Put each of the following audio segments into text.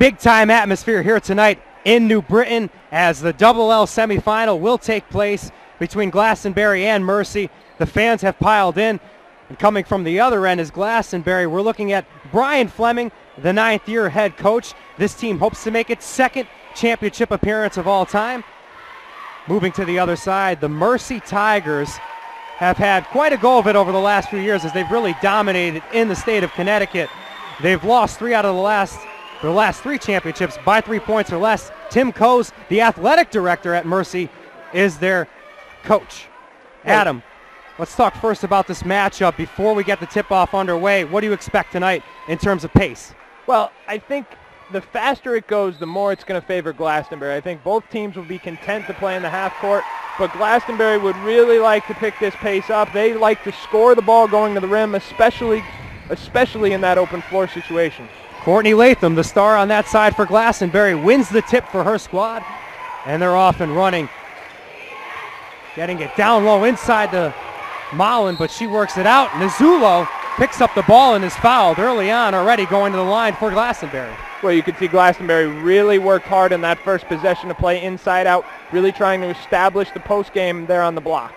big time atmosphere here tonight in New Britain as the Double L semifinal will take place between Glastonbury and Mercy. The fans have piled in, and coming from the other end is Glastonbury. We're looking at Brian Fleming, the 9th year head coach. This team hopes to make its second championship appearance of all time. Moving to the other side, the Mercy Tigers have had quite a go of it over the last few years as they've really dominated in the state of Connecticut. They've lost 3 out of their last 3 championships by 3 points or less. Tim Coase, the athletic director at Mercy, is their coach. Adam, let's talk first about this matchup before we get the tip-off underway. What do you expect tonight in terms of pace? Well, I think the faster it goes, the more it's going to favor Glastonbury. I think both teams will be content to play in the half court, but Glastonbury would really like to pick this pace up. They like to score the ball going to the rim, especially in that open floor situation. Courtney Latham, the star on that side for Glastonbury, wins the tip for her squad, and they're off and running. Getting it down low inside to Mullen, but she works it out. Nuzzulo picks up the ball and is fouled early on, already going to the line for Glastonbury. Well, you can see Glastonbury really worked hard in that first possession to play inside out, really trying to establish the post game there on the block.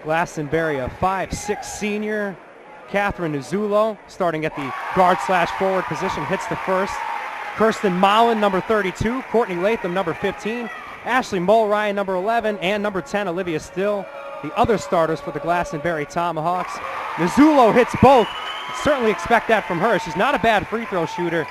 Glastonbury, a 5'6" senior. Catherine Nuzzulo, starting at the guard/forward position, hits the first. Kirsten Mullen, number 32. Courtney Latham, number 15. Ashley Mulryan, number 11. And number 10, Olivia Still, the other starters for the Glastonbury Tomahawks. Nuzzulo hits both. Certainly expect that from her. She's not a bad free throw shooter.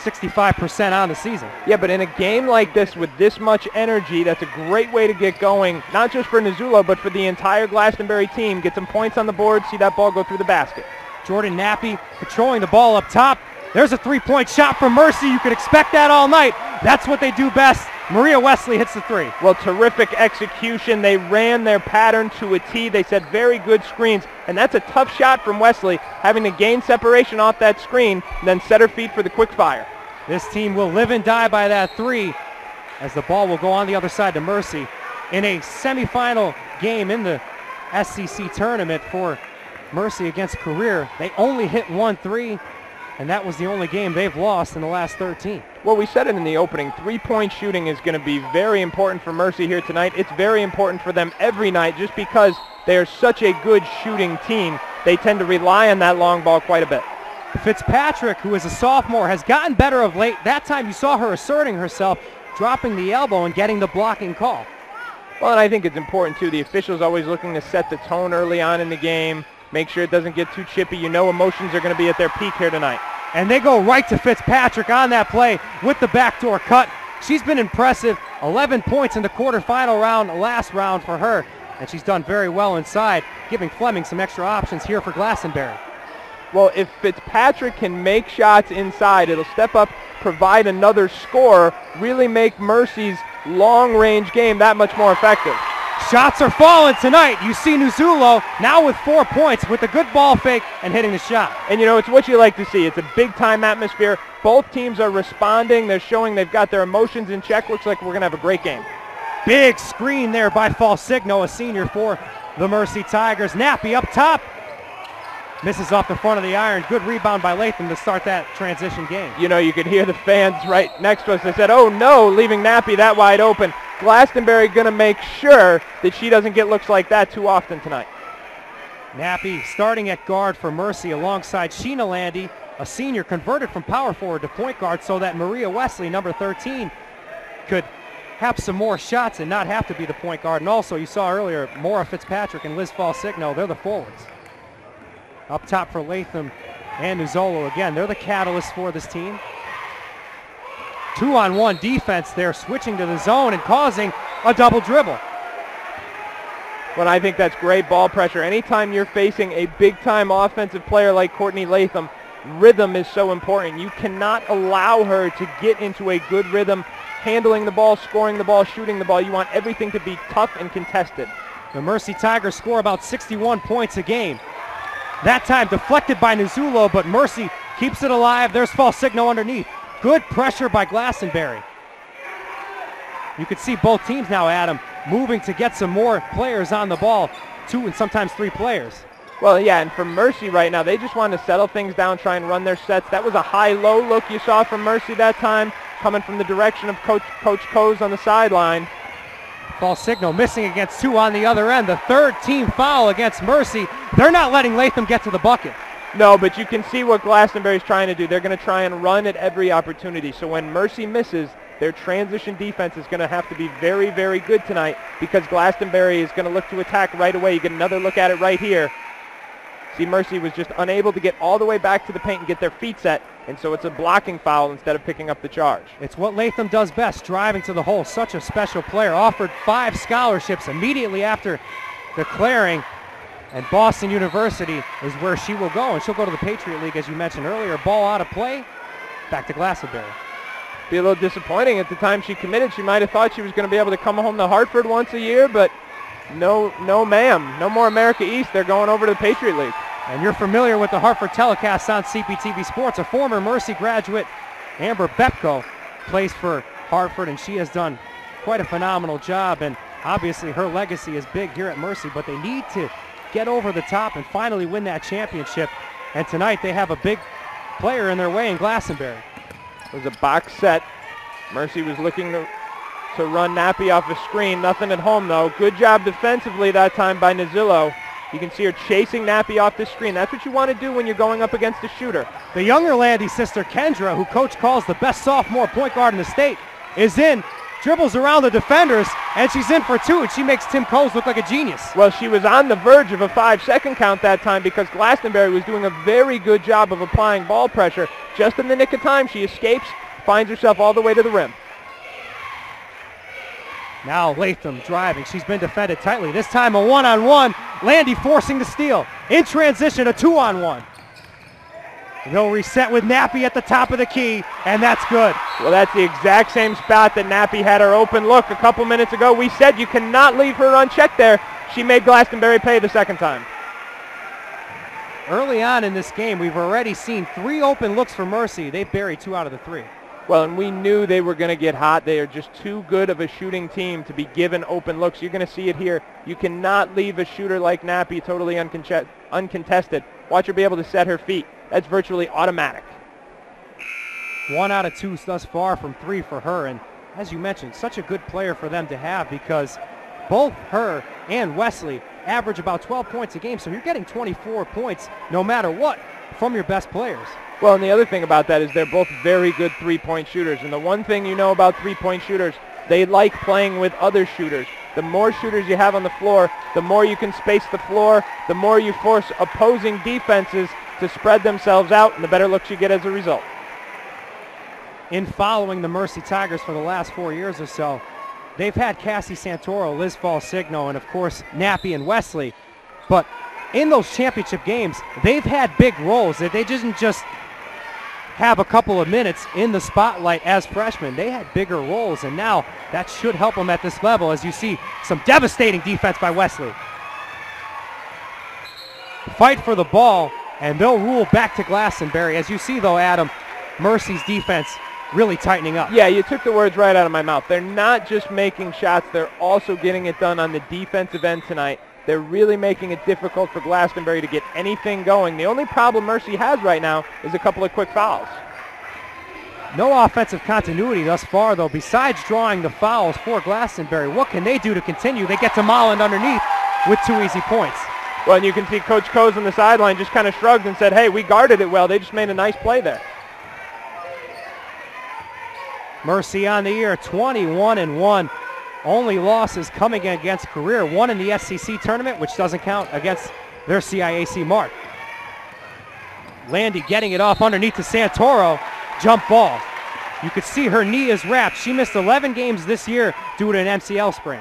65% on the season. Yeah, but in a game like this with this much energy, that's a great way to get going, not just for Nuzzulo, but for the entire Glastonbury team. Get some points on the board, see that ball go through the basket. Jordan Nappy controlling the ball up top. There's a three-point shot from Mercy. You could expect that all night. That's what they do best. Maria Wesley hits the 3. Well, terrific execution. They ran their pattern to a T. They set very good screens, and that's a tough shot from Wesley, having to gain separation off that screen, and then set her feet for the quick fire. This team will live and die by that 3 as the ball will go on the other side to Mercy. In a semifinal game in the SCC tournament for Mercy against Career, they only hit 1 3, and that was the only game they've lost in the last 13. Well, we said it in the opening, 3-point shooting is going to be very important for Mercy here tonight. It's very important for them every night just because they are such a good shooting team. They tend to rely on that long ball quite a bit. Fitzpatrick, who is a sophomore, has gotten better of late. That time you saw her asserting herself, dropping the elbow and getting the blocking call. Well, and I think it's important, too. The official's always looking to set the tone early on in the game, make sure it doesn't get too chippy. You know emotions are going to be at their peak here tonight. And they go right to Fitzpatrick on that play with the backdoor cut. She's been impressive. 11 points in the quarterfinal round, last round for her. And she's done very well inside, giving Fleming some extra options here for Glastonbury. Well, if Fitzpatrick can make shots inside, it'll step up, provide another score, really make Mercy's long-range game that much more effective. Shots are falling tonight. You see Nuzzulo now with 4 points with a good ball fake and hitting the shot. And you know, it's what you like to see. It's a big-time atmosphere. Both teams are responding. They're showing they've got their emotions in check. Looks like we're going to have a great game. Big screen there by Falsigno, a senior for the Mercy Tigers. Nappy up top. Misses off the front of the iron. Good rebound by Latham to start that transition game. You know, you could hear the fans right next to us. They said, oh no, leaving Nappy that wide open. Glastonbury going to make sure that she doesn't get looks like that too often tonight. Nappy starting at guard for Mercy alongside Sheena Landy, a senior converted from power forward to point guard so that Maria Wesley, number 13, could have some more shots and not have to be the point guard. And also, you saw earlier, Maura Fitzpatrick and Liz Falsigno, they're the forwards. Up top for Latham and Nuzzulo again. They're the catalyst for this team. 2-on-1 defense there, switching to the zone and causing a double dribble. Well, I think that's great ball pressure. Anytime you're facing a big-time offensive player like Courtney Latham, rhythm is so important. You cannot allow her to get into a good rhythm, handling the ball, scoring the ball, shooting the ball. You want everything to be tough and contested. The Mercy Tigers score about 61 points a game. That time deflected by Nuzzulo, but Mercy keeps it alive. There's Falsigno underneath. Good pressure by Glastonbury. You can see both teams now, Adam, moving to get some more players on the ball. 2 and sometimes 3 players. Well, yeah, and for Mercy right now, they just want to settle things down, try and run their sets. That was a high-low look you saw from Mercy that time, coming from the direction of Coach Coase on the sideline. False signal missing against 2 on the other end. The third team foul against Mercy. They're not letting Latham get to the bucket. No, but you can see what Glastonbury's trying to do. They're going to try and run at every opportunity. So when Mercy misses, their transition defense is going to have to be very, very good tonight because Glastonbury is going to look to attack right away. You get another look at it right here. See, Mercy was just unable to get all the way back to the paint and get their feet set, and so it's a blocking foul instead of picking up the charge. It's what Latham does best, driving to the hole. Such a special player. Offered 5 scholarships immediately after declaring, and Boston University is where she will go, and she'll go to the Patriot League, as you mentioned earlier. Ball out of play, back to Glastonbury. Be a little disappointing at the time she committed. She might have thought she was going to be able to come home to Hartford once a year, but no ma'am. No more America East. They're going over to the Patriot League. And you're familiar with the Hartford telecasts on CPTV Sports. A former Mercy graduate, Amber Bepko, plays for Hartford, and she has done quite a phenomenal job. And obviously her legacy is big here at Mercy, but they need to get over the top and finally win that championship. And tonight they have a big player in their way in Glastonbury. It was a box set. Mercy was looking to run Nappy off a screen. Nothing at home, though. Good job defensively that time by Nazillo. You can see her chasing Nappy off the screen. That's what you want to do when you're going up against a shooter. The younger Landy sister, Kendra, who Coach calls the best sophomore point guard in the state, is in, dribbles around the defenders, and she's in for 2, and she makes Tim Coase look like a genius. Well, she was on the verge of a 5-second count that time because Glastonbury was doing a very good job of applying ball pressure. Just in the nick of time, she escapes, finds herself all the way to the rim. Now Latham driving. She's been defended tightly. This time a one-on-one. Landy forcing the steal. In transition, a 2-on-1. They'll reset with Nappy at the top of the key, and that's good. Well, that's the exact same spot that Nappy had her open look a couple minutes ago. We said you cannot leave her unchecked there. She made Glastonbury pay the second time. Early on in this game, we've already seen 3 open looks for Mercy. They buried 2 out of the 3. Well, and we knew they were going to get hot. They are just too good of a shooting team to be given open looks. You're going to see it here. You cannot leave a shooter like Nappy totally uncontested. Watch her be able to set her feet. That's virtually automatic. 1 out of 2 thus far from 3 for her. And as you mentioned, such a good player for them to have because both her and Wesley average about 12 points a game. So you're getting 24 points no matter what from your best players. Well, and the other thing about that is they're both very good three-point shooters. And the one thing you know about three-point shooters, they like playing with other shooters. The more shooters you have on the floor, the more you can space the floor, the more you force opposing defenses to spread themselves out, and the better looks you get as a result. In following the Mercy Tigers for the last 4 years or so, they've had Cassie Santoro, Liz Falsigno, and of course Nappy and Wesley. But in those championship games, they've had big roles. They didn't just have a couple of minutes in the spotlight as freshmen. They had bigger roles, and now that should help them at this level as you see some devastating defense by Wesley. Fight for the ball, and they'll rule back to Glastonbury. As you see, though, Adam, Mercy's defense really tightening up. Yeah, you took the words right out of my mouth. They're not just making shots, they're also getting it done on the defensive end tonight. They're really making it difficult for Glastonbury to get anything going. The only problem Mercy has right now is a couple of quick fouls. No offensive continuity thus far, though, besides drawing the fouls for Glastonbury. What can they do to continue? They get to Molland underneath with 2 easy points. Well, and you can see Coach Coase on the sideline just kind of shrugged and said, hey, we guarded it well. They just made a nice play there. Mercy on the year, 21-1. Only losses coming against Career. 1 in the SEC tournament, which doesn't count against their CIAC mark. Landy getting it off underneath to Santoro. Jump ball. You could see her knee is wrapped. She missed 11 games this year due to an MCL sprain.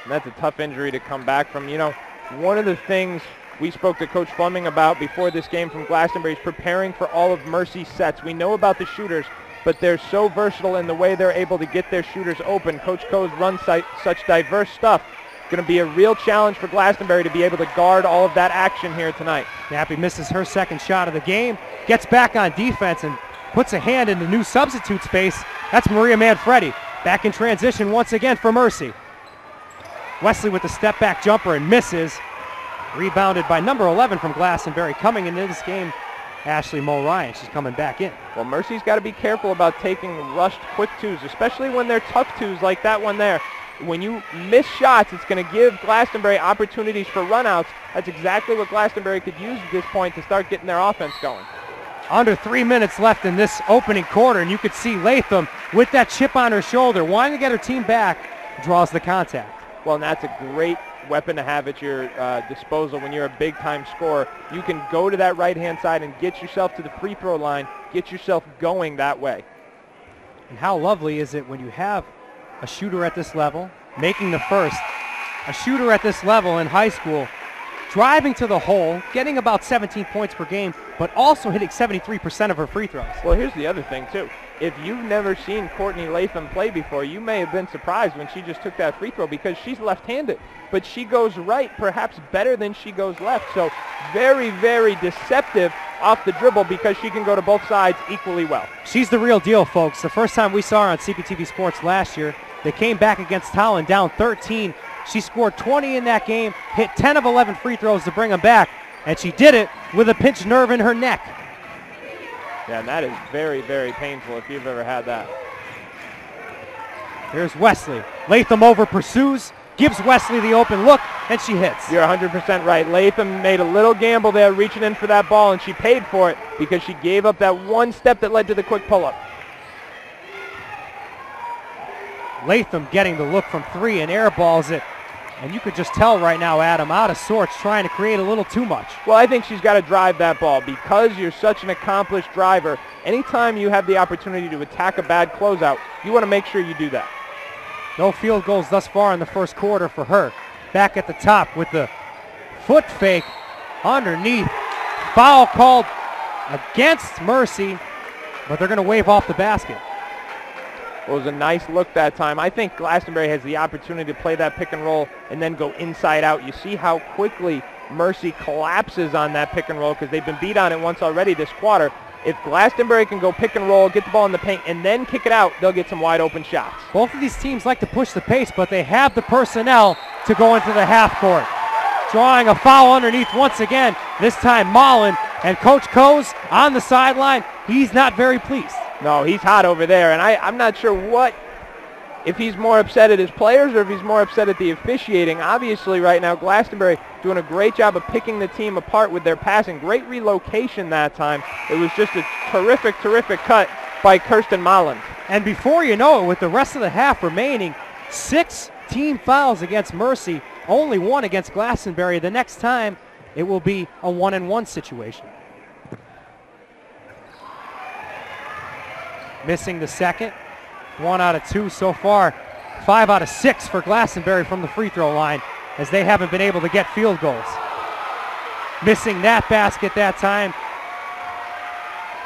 And that's a tough injury to come back from. You know, one of the things we spoke to Coach Fleming about before this game from Glastonbury is preparing for all of Mercy's sets. We know about the shooters, but they're so versatile in the way they're able to get their shooters open. Coach Coase runs such diverse stuff. It's going to be a real challenge for Glastonbury to be able to guard all of that action here tonight. Nappy misses her second shot of the game, gets back on defense and puts a hand in the new substitute's face. That's Maria Manfredi. Back in transition once again for Mercy. Wesley with the step back jumper and misses. Rebounded by number 11 from Glastonbury. Coming into this game, Ashley Moe-Ryan. She's coming back in. Well, Mercy's got to be careful about taking rushed quick twos, especially when they're tough twos like that one there. When you miss shots, it's going to give Glastonbury opportunities for runouts. That's exactly what Glastonbury could use at this point to start getting their offense going. Under 3 minutes left in this opening quarter, and you could see Latham with that chip on her shoulder, wanting to get her team back, draws the contact. Well, and that's a great weapon to have at your disposal when you're a big-time scorer. You can go to that right-hand side and get yourself to the free throw line, get yourself going that way. And how lovely is it when you have a shooter at this level, making the first, a shooter at this level in high school, driving to the hole, getting about 17 points per game, but also hitting 73% of her free throws. Well, here's the other thing, too. If you've never seen Courtney Latham play before, you may have been surprised when she just took that free throw because she's left-handed. But she goes right perhaps better than she goes left. So very, very deceptive off the dribble because she can go to both sides equally well. She's the real deal, folks. The first time we saw her on CPTV Sports last year, they came back against Holland down 13. She scored 20 in that game, hit 10 of 11 free throws to bring them back, and she did it with a pinched nerve in her neck. Yeah, and that is very, very painful if you've ever had that. Here's Wesley. Latham over pursues, gives Wesley the open look, and she hits. You're 100% right. Latham made a little gamble there reaching in for that ball, and she paid for it because she gave up that one step that led to the quick pull-up. Latham getting the look from three and airballs it. And you could just tell right now, Adam, out of sorts, trying to create a little too much. Well, I think she's got to drive that ball because you're such an accomplished driver. Anytime you have the opportunity to attack a bad closeout, you want to make sure you do that. No field goals thus far in the first quarter for her. Back at the top with the foot fake underneath. Foul called against Mercy, but they're going to wave off the basket. It was a nice look that time. I think Glastonbury has the opportunity to play that pick and roll and then go inside out. You see how quickly Mercy collapses on that pick and roll because they've been beat on it once already this quarter. If Glastonbury can go pick and roll, get the ball in the paint, and then kick it out, they'll get some wide open shots. Both of these teams like to push the pace, but they have the personnel to go into the half court. Drawing a foul underneath once again, this time Mullen, and Coach Coase on the sideline. He's not very pleased. No, he's hot over there, and I'm not sure if he's more upset at his players or if he's more upset at the officiating. Obviously, right now, Glastonbury doing a great job of picking the team apart with their passing. Great relocation that time. It was just a terrific, terrific cut by Kirsten Mullen. And before you know it, with the rest of the half remaining, 6 team fouls against Mercy, only 1 against Glastonbury. The next time, it will be a 1-and-1 situation. Missing the second. 1 out of 2 so far. 5 out of 6 for Glastonbury from the free throw line as they haven't been able to get field goals. Missing that basket that time.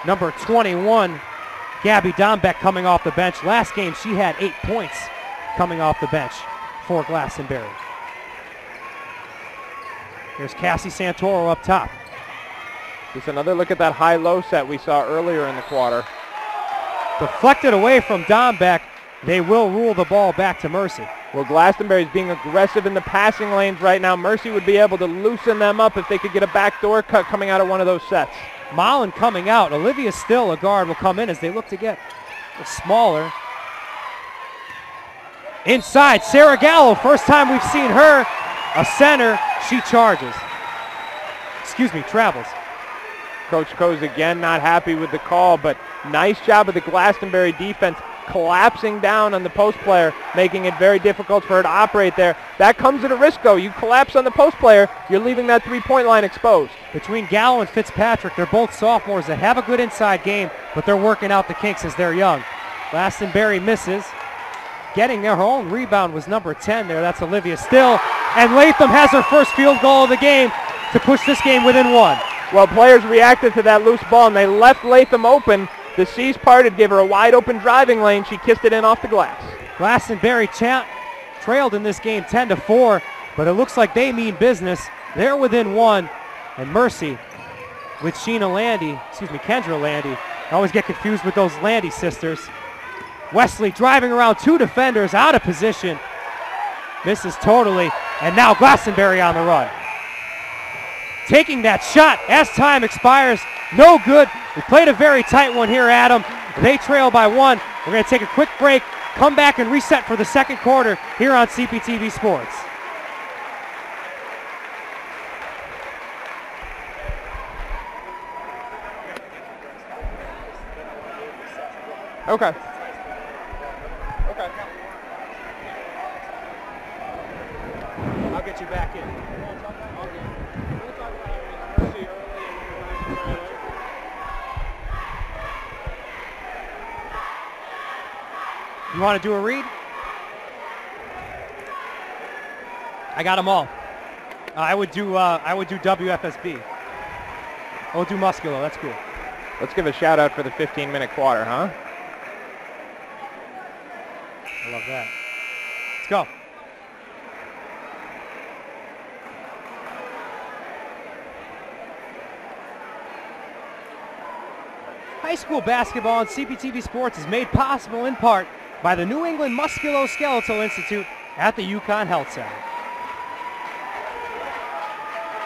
Number 21, Gabby Dombeck coming off the bench. Last game she had 8 points coming off the bench for Glastonbury. Here's Cassie Santoro up top. Just another look at that high-low set we saw earlier in the quarter. Deflected away from Dombeck. They will rule the ball back to Mercy. Well, Glastonbury is being aggressive in the passing lanes right now. Mercy would be able to loosen them up if they could get a backdoor cut coming out of one of those sets. Mullen coming out. Olivia Still, a guard, will come in as they look to get smaller. Inside, Sarah Gallo. First time we've seen her. A center. She charges. Travels. Coach Coase again not happy with the call, but nice job of the Glastonbury defense collapsing down on the post player, making it very difficult for her to operate there. That comes at a risk, though. You collapse on the post player, you're leaving that three-point line exposed. Between Gallo and Fitzpatrick, they're both sophomores that have a good inside game, but they're working out the kinks as they're young. Glastonbury misses. Getting her own rebound was number 10 there. That's Olivia Still. And Latham has her first field goal of the game to push this game within 1. Well, players reacted to that loose ball, and they left Latham open. The seas parted, gave her a wide-open driving lane. She kissed it in off the glass. Glastonbury trailed in this game 10-4, but it looks like they mean business. They're within 1, and Mercy with Kendra Landy. I always get confused with those Landy sisters. Wesley driving around 2 defenders, out of position. Misses totally, and now Glastonbury on the run. taking that shot as time expires. No good. We played a very tight one here, Adam. They trail by 1. We're going to take a quick break, come back and reset for the second quarter here on CPTV Sports. Okay. I'll get you back in. You want to do a read? I got them all. I would do WFSB. I'll do Musculo. That's cool. Let's give a shout out for the 15-minute quarter, huh? I love that. Let's go. High school basketball on CPTV Sports is made possible in part by the New England Musculoskeletal Institute at the UConn Health Center.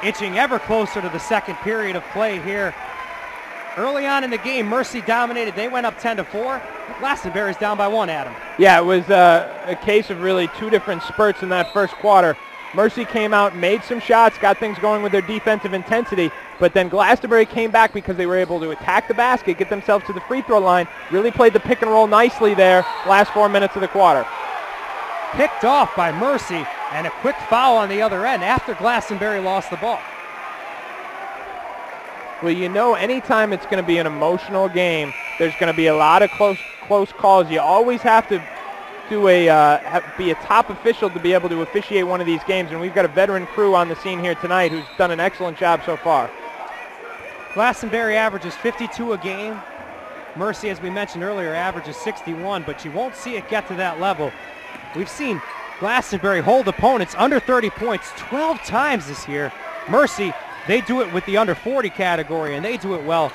Inching ever closer to the second period of play here. Early on in the game, Mercy dominated. They went up 10-4. Glastonbury's down by 1, Adam. Yeah, it was a case of really two different spurts in that first quarter. Mercy came out, made some shots, got things going with their defensive intensity, but then Glastonbury came back because they were able to attack the basket, get themselves to the free throw line, really played the pick and roll nicely there last 4 minutes of the quarter. Picked off by Mercy, and a quick foul on the other end after Glastonbury lost the ball. Well, you know, anytime it's going to be an emotional game, there's going to be a lot of close calls. You always have to do be a top official to be able to officiate one of these games, and we've got a veteran crew on the scene here tonight who's done an excellent job so far. Glastonbury averages 52 a game. Mercy, as we mentioned earlier, averages 61, but you won't see it get to that level. We've seen Glastonbury hold opponents under 30 points 12 times this year. Mercy, they do it with the under 40 category, and they do it well.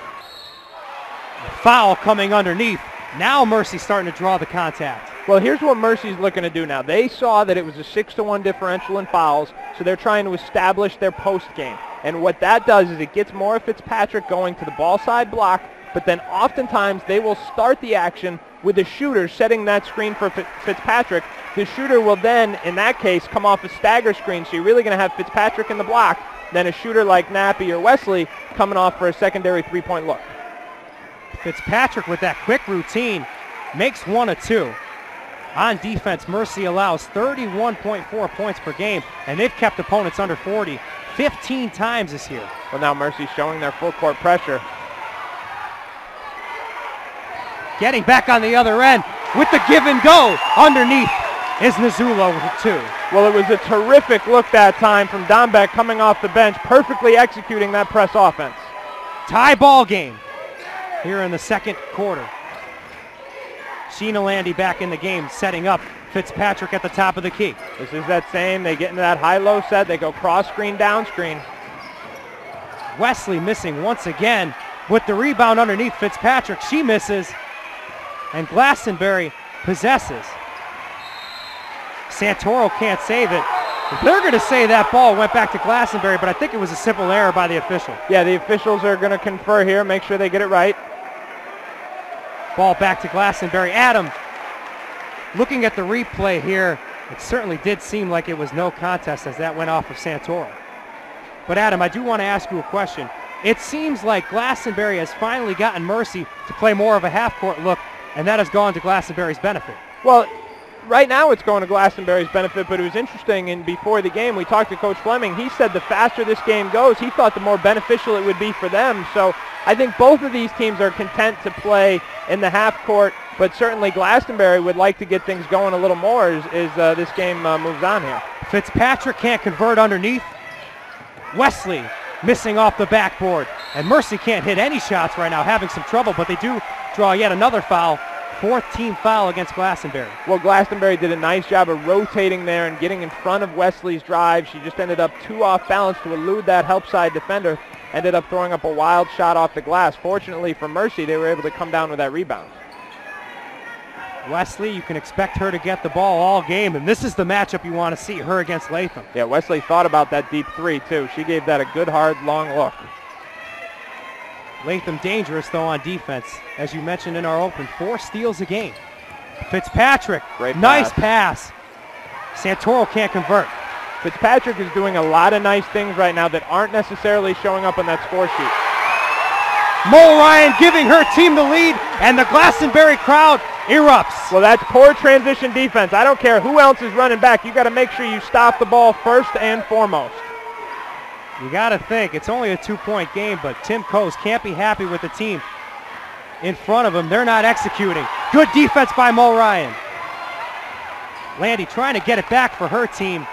Foul coming underneath. Now Mercy's starting to draw the contact. Well, here's what Mercy's looking to do now. They saw that it was a 6-1 differential in fouls, so they're trying to establish their post game. And what that does is it gets Maura Fitzpatrick going to the ball side block, but then oftentimes they will start the action with the shooter setting that screen for Fitzpatrick. The shooter will then, in that case, come off a stagger screen, so you're really going to have Fitzpatrick in the block, then a shooter like Nappy or Wesley coming off for a secondary three-point look. Fitzpatrick with that quick routine makes 1 of 2. On defense, Mercy allows 31.4 points per game, and they've kept opponents under 40 15 times this year. Well, now Mercy's showing their full court pressure. Getting back on the other end with the give and go. Underneath is Nzula with 2. Well, it was a terrific look that time from Dombeck coming off the bench, perfectly executing that press offense. Tie ball game here in the second quarter. Sheena Landy back in the game, setting up Fitzpatrick at the top of the key. This is that same, they get into that high-low set, they go cross-screen, down-screen. Wesley missing once again with the rebound underneath Fitzpatrick. She misses, and Glastonbury possesses. Santoro can't save it. They're going to say that ball went back to Glastonbury, but I think it was a simple error by the official. Yeah, the officials are going to confer here, make sure they get it right. Ball back to Glastonbury. Adam, looking at the replay here, it certainly did seem like it was no contest as that went off of Santoro. But Adam, I do want to ask you a question. It seems like Glastonbury has finally gotten Mercy to play more of a half-court look, and that has gone to Glastonbury's benefit. Well, right now it's going to Glastonbury's benefit, but it was interesting, and before the game we talked to Coach Fleming. He said the faster this game goes, he thought the more beneficial it would be for them. So I think both of these teams are content to play in the half court, but certainly Glastonbury would like to get things going a little more as this game moves on here. Fitzpatrick can't convert underneath. Wesley missing off the backboard, and Mercy can't hit any shots right now, having some trouble, but they do draw yet another foul. 4th team foul against Glastonbury. Well, Glastonbury did a nice job of rotating there and getting in front of Wesley's drive. She just ended up too off balance to elude that help side defender. Ended up throwing up a wild shot off the glass. Fortunately for Mercy, they were able to come down with that rebound. Wesley, you can expect her to get the ball all game, and this is the matchup you want to see, her against Latham. Yeah, Wesley thought about that deep three, too. She gave that a good, hard, long look. Latham dangerous, though, on defense. As you mentioned in our open, 4 steals a game. Fitzpatrick, great nice pass. Santoro can't convert. Fitzpatrick is doing a lot of nice things right now that aren't necessarily showing up on that score sheet. Ryan giving her team the lead, and the Glastonbury crowd erupts. Well, that's poor transition defense. I don't care who else is running back. You got to make sure you stop the ball first and foremost. You got to think, it's only a 2-point game, but Tim Coase can't be happy with the team in front of him. They're not executing. Good defense by Ryan. Landy trying to get it back for her team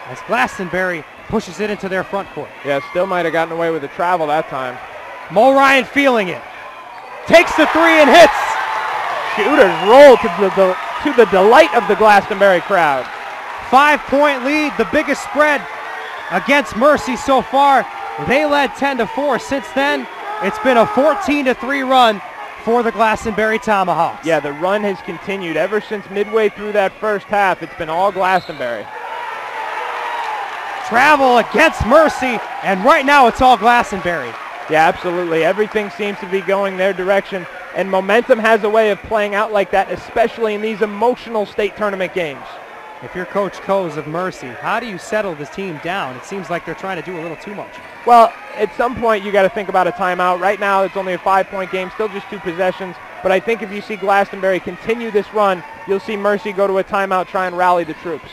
as Glastonbury pushes it into their front court. Yeah, still might have gotten away with the travel that time. Ryan feeling it. Takes the 3 and hits. Shooters roll to the delight of the Glastonbury crowd. 5-point lead, the biggest spread against Mercy so far. They led 10-4. Since then, it's been a 14-3 run for the Glastonbury Tomahawks. Yeah, the run has continued ever since midway through that first half. It's been all Glastonbury. Travel against Mercy, and right now it's all Glastonbury. Yeah, absolutely. Everything seems to be going their direction, and momentum has a way of playing out like that, especially in these emotional state tournament games. If you're Coach Coase of Mercy, how do you settle this team down? It seems like they're trying to do a little too much. Well, at some point you got to think about a timeout. Right now it's only a 5-point game, still just 2 possessions, but I think if you see Glastonbury continue this run, you'll see Mercy go to a timeout, try and rally the troops.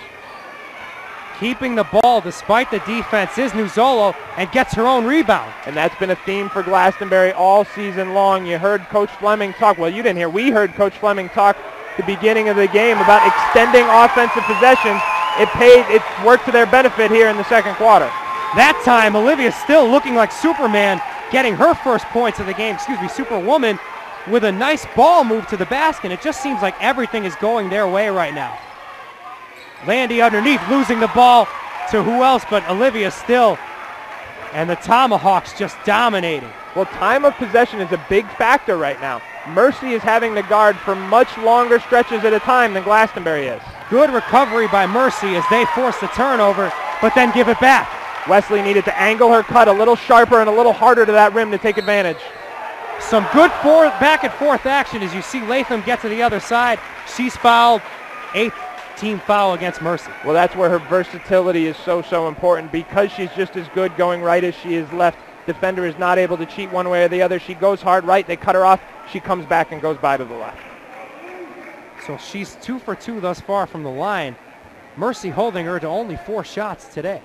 Keeping the ball despite the defense is Nuzolo, and gets her own rebound. And that's been a theme for Glastonbury all season long. You heard Coach Fleming talk, well, you didn't hear, we heard Coach Fleming talk the beginning of the game about extending offensive possessions. It worked to their benefit here in the second quarter. That time, Olivia still looking like Superman, getting her first points of the game, Superwoman, with a nice ball move to the basket. It just seems like everything is going their way right now. Landy underneath, losing the ball to who else but Olivia Still. And the Tomahawks just dominating. Well, time of possession is a big factor right now. Mercy is having to guard for much longer stretches at a time than Glastonbury is. Good recovery by Mercy as they force the turnover, but then give it back. Wesley needed to angle her cut a little sharper and a little harder to that rim to take advantage. Some good back and forth action as you see Latham get to the other side. She's fouled. 8th team foul against Mercy. Well, that's where her versatility is so important, because she's just as good going right as she is left. Defender is not able to cheat one way or the other. She goes hard right, they cut her off, she comes back and goes by to the left. So she's 2 for 2 thus far from the line. Mercy holding her to only 4 shots today.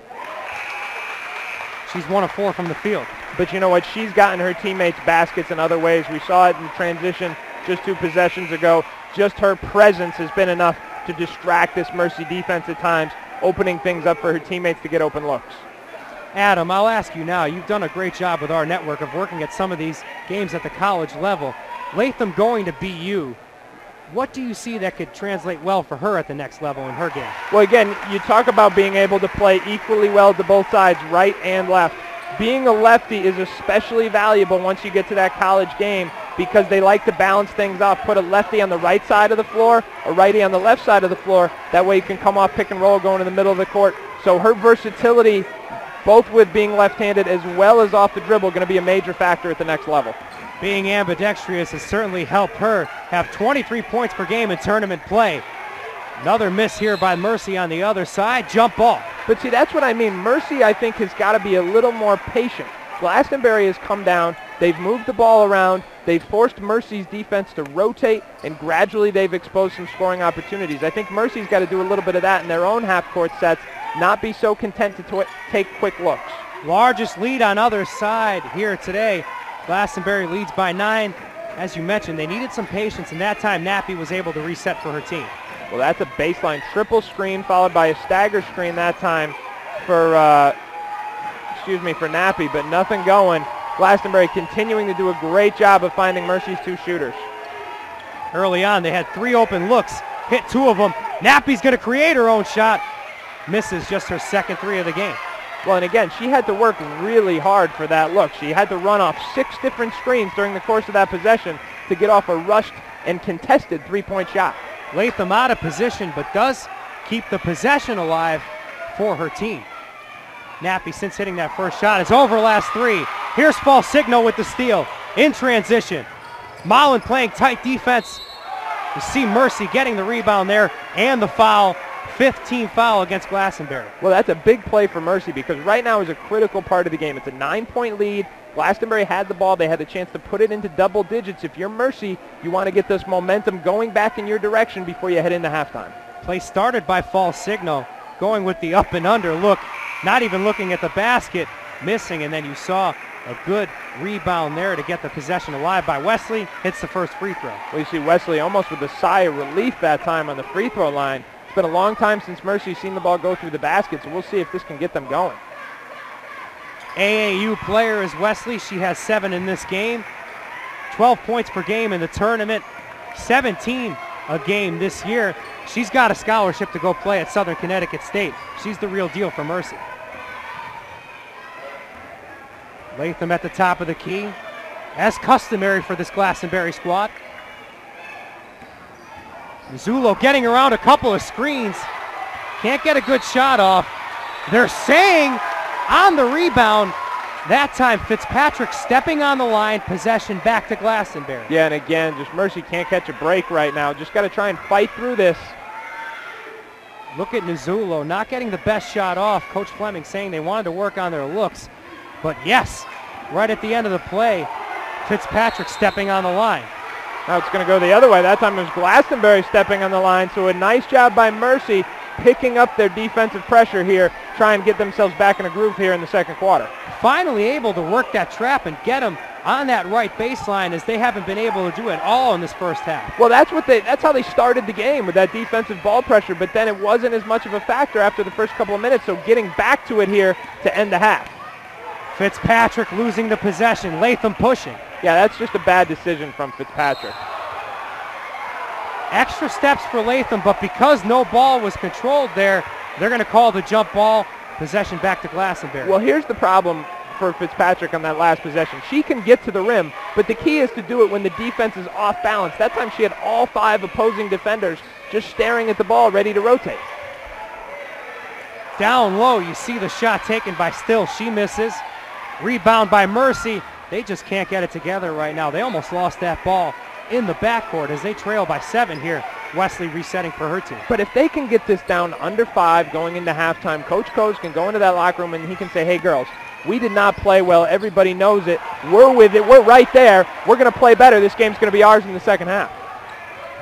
She's 1 of 4 from the field. But you know what? She's gotten her teammates baskets in other ways. We saw it in transition just 2 possessions ago. Just her presence has been enough to distract this Mercy defense at times, opening things up for her teammates to get open looks. Adam, I'll ask you now. You've done a great job with our network of working at some of these games at the college level. Latham going to BU. What do you see that could translate well for her at the next level in her game? Well, again, you talk about being able to play equally well to both sides, right and left. Being a lefty is especially valuable once you get to that college game, because they like to balance things off. Put a lefty on the right side of the floor, a righty on the left side of the floor. That way you can come off pick and roll going to the middle of the court. So her versatility, both with being left-handed as well as off the dribble, going to be a major factor at the next level. Being ambidextrous has certainly helped her have 23 points per game in tournament play. Another miss here by Mercy on the other side. Jump ball. But see, that's what I mean. Mercy, I think, has got to be a little more patient. Glastonbury has come down. They've moved the ball around. They've forced Mercy's defense to rotate, and gradually they've exposed some scoring opportunities. I think Mercy's got to do a little bit of that in their own half-court sets, not be so content to take quick looks. Largest lead on other side here today. Glastonbury leads by 9. As you mentioned, they needed some patience, and that time Nappy was able to reset for her team. Well, that's a baseline triple screen followed by a stagger screen that time for Nappy, but nothing going. Glastonbury continuing to do a great job of finding Mercy's 2 shooters. Early on, they had 3 open looks, hit 2 of them. Nappy's going to create her own shot. Misses just her second 3 of the game. Well, and again, she had to work really hard for that look. She had to run off 6 different screens during the course of that possession to get off a rushed and contested 3-point shot. Latham out of position, but does keep the possession alive for her team. Nappy, since hitting that first shot, is over last three. Here's Falsigno with the steal in transition. Mullen playing tight defense. You see Mercy getting the rebound there and the foul. 15 foul against Glastonbury. Well, that's a big play for Mercy because right now is a critical part of the game. It's a 9-point lead. Glastonbury had the ball. They had the chance to put it into double digits. If you're Mercy, you want to get this momentum going back in your direction before you head into halftime. Play started by Falsigno, going with the up and under look, not even looking at the basket, missing, and then you saw a good rebound there to get the possession alive by Wesley. Hits the first free throw. Well, you see Wesley almost with a sigh of relief that time on the free throw line. It's been a long time since Mercy's seen the ball go through the basket, so we'll see if this can get them going. AAU player is Wesley. She has 7 in this game. 12 points per game in the tournament. 17 a game this year. She's got a scholarship to go play at Southern Connecticut State. She's the real deal for Mercy. Latham at the top of the key, as customary for this Glastonbury squad. Zulo getting around a couple of screens. Can't get a good shot off. They're saying on the rebound, that time Fitzpatrick stepping on the line, possession back to Glastonbury. Yeah, and again, just Mercy can't catch a break right now. Just got to try and fight through this. Look at Nizulo not getting the best shot off. Coach Fleming saying they wanted to work on their looks. But yes, right at the end of the play, Fitzpatrick stepping on the line. Now it's going to go the other way. That time it was Glastonbury stepping on the line. So a nice job by Mercy picking up their defensive pressure here, try and get themselves back in a groove here in the second quarter. Finally able to work that trap and get them on that right baseline, as they haven't been able to do it all in this first half. Well, that's how they started the game, with that defensive ball pressure, but then it wasn't as much of a factor after the first couple of minutes, so getting back to it here to end the half. Fitzpatrick losing the possession, Latham pushing. Yeah, that's just a bad decision from Fitzpatrick. Extra steps for Latham, but because no ball was controlled there, they're going to call the jump ball. Possession back to Glastonbury. Well, here's the problem for Fitzpatrick on that last possession. She can get to the rim, but the key is to do it when the defense is off balance. That time she had all 5 opposing defenders just staring at the ball, ready to rotate. Down low, you see the shot taken by Still. She misses. Rebound by Mercy. They just can't get it together right now. They almost lost that ball in the backcourt as they trail by 7 here. Wesley resetting for her team. But if they can get this down under 5 going into halftime, Coach Coase can go into that locker room and he can say, hey girls, we did not play well. Everybody knows it. We're with it. We're right there. We're going to play better. This game's going to be ours in the second half.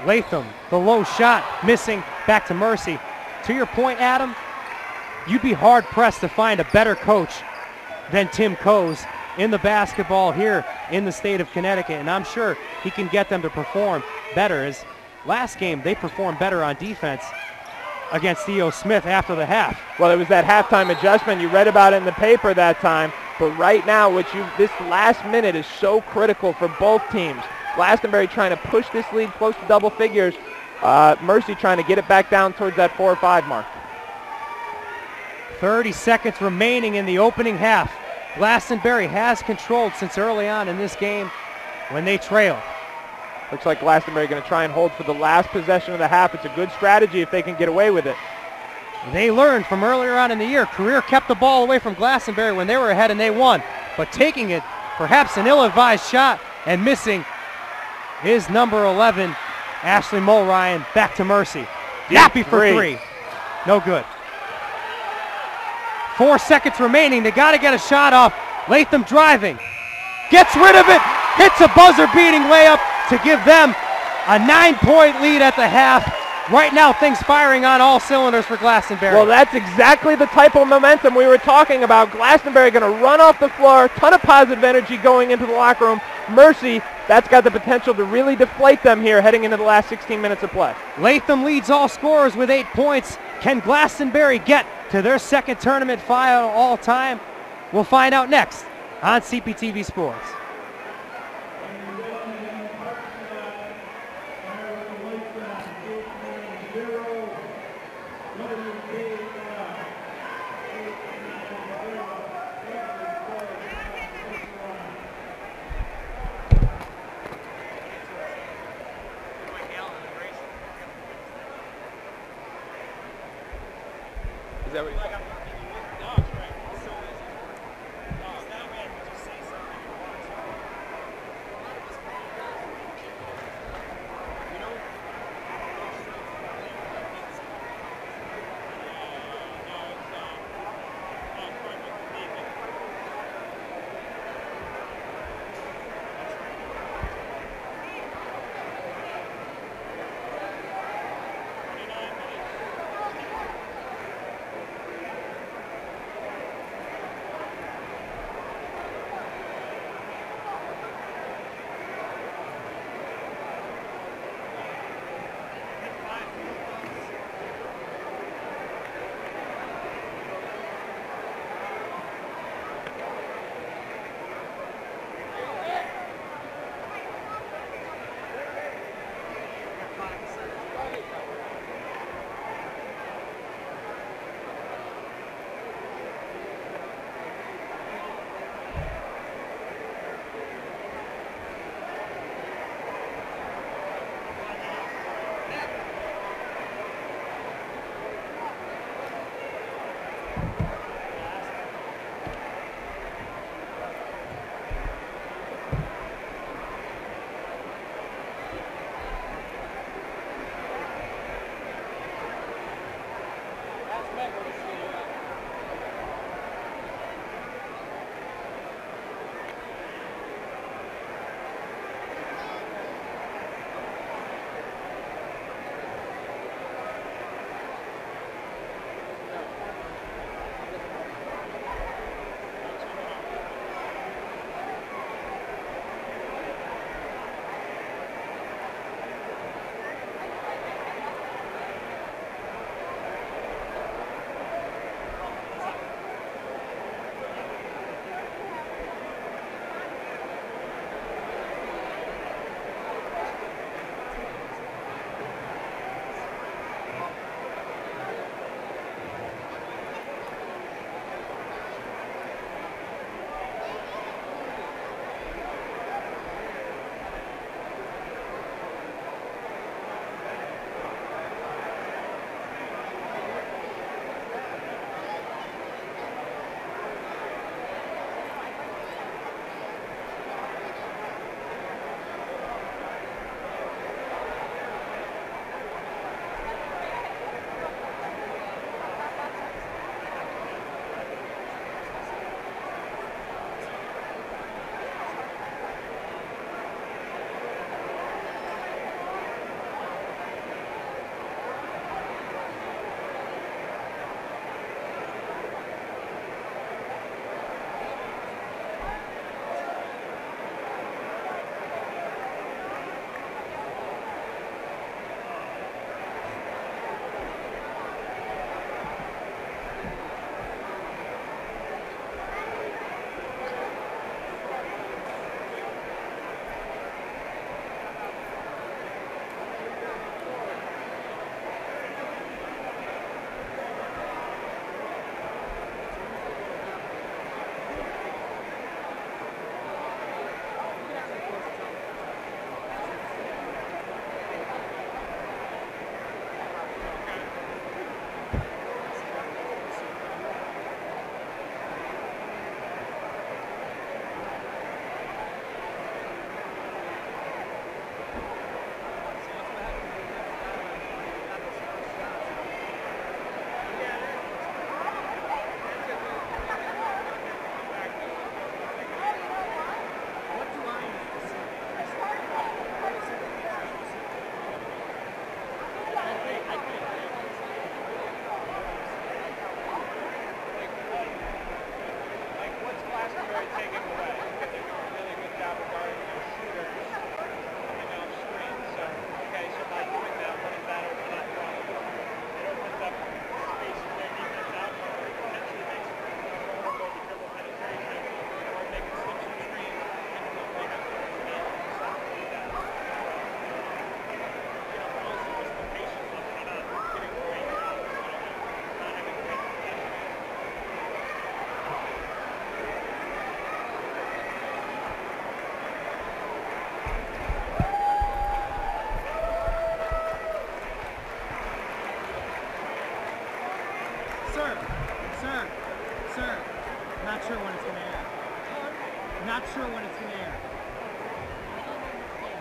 Latham, the low shot, missing. Back to Mercy. To your point, Adam, you'd be hard-pressed to find a better coach than Tim Coase in the basketball here in the state of Connecticut, and I'm sure he can get them to perform better. As last game, they performed better on defense against E.O. Smith after the half. Well, it was that halftime adjustment. You read about it in the paper that time, but right now, this last minute is so critical for both teams. Glastonbury trying to push this lead close to double figures. Mercy trying to get it back down towards that 4 or 5 mark. 30 seconds remaining in the opening half. Glastonbury has controlled since early on in this game when they trailed. Looks like Glastonbury going to try and hold for the last possession of the half. It's a good strategy if they can get away with it. They learned from earlier on in the year. Career kept the ball away from Glastonbury when they were ahead and they won. But taking it, perhaps an ill-advised shot, and missing is number 11, Ashley Mulryan. Back to Mercy. Nappy for 3. No good. 4 seconds remaining. They got to get a shot off. Latham driving. Gets rid of it. Hits a buzzer-beating layup to give them a 9-point lead at the half. Right now, things firing on all cylinders for Glastonbury. Well, that's exactly the type of momentum we were talking about. Glastonbury going to run off the floor. Ton of positive energy going into the locker room. Mercy, that's got the potential to really deflate them here heading into the last 16 minutes of play. Latham leads all scorers with 8 points. Can Glastonbury get to their second tournament final all time? We'll find out next on CPTV Sports. Is that what you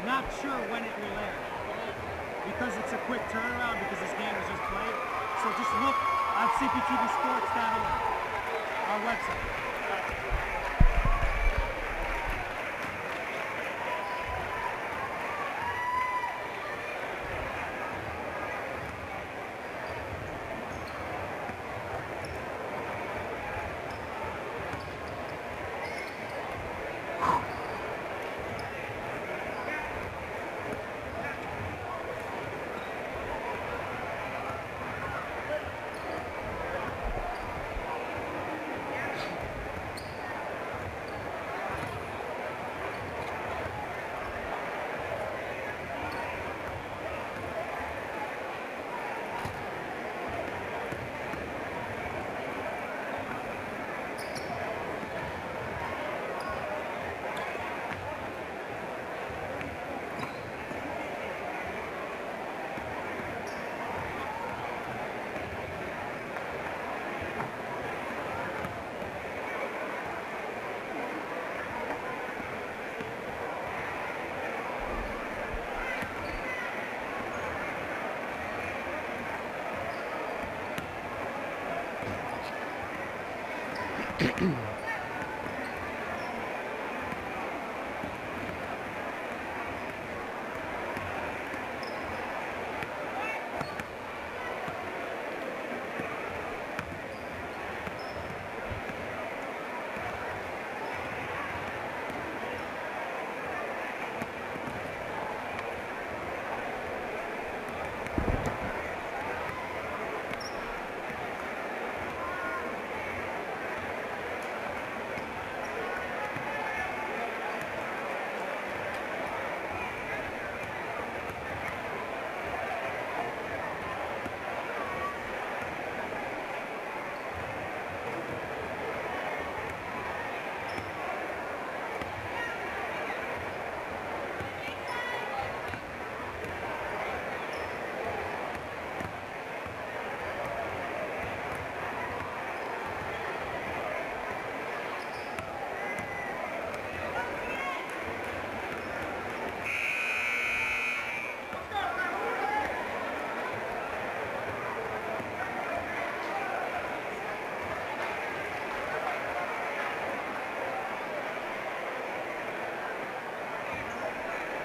not sure when it will end. Because it's a quick turnaround, because this game was just played. So just look on cptvsports.org, our website.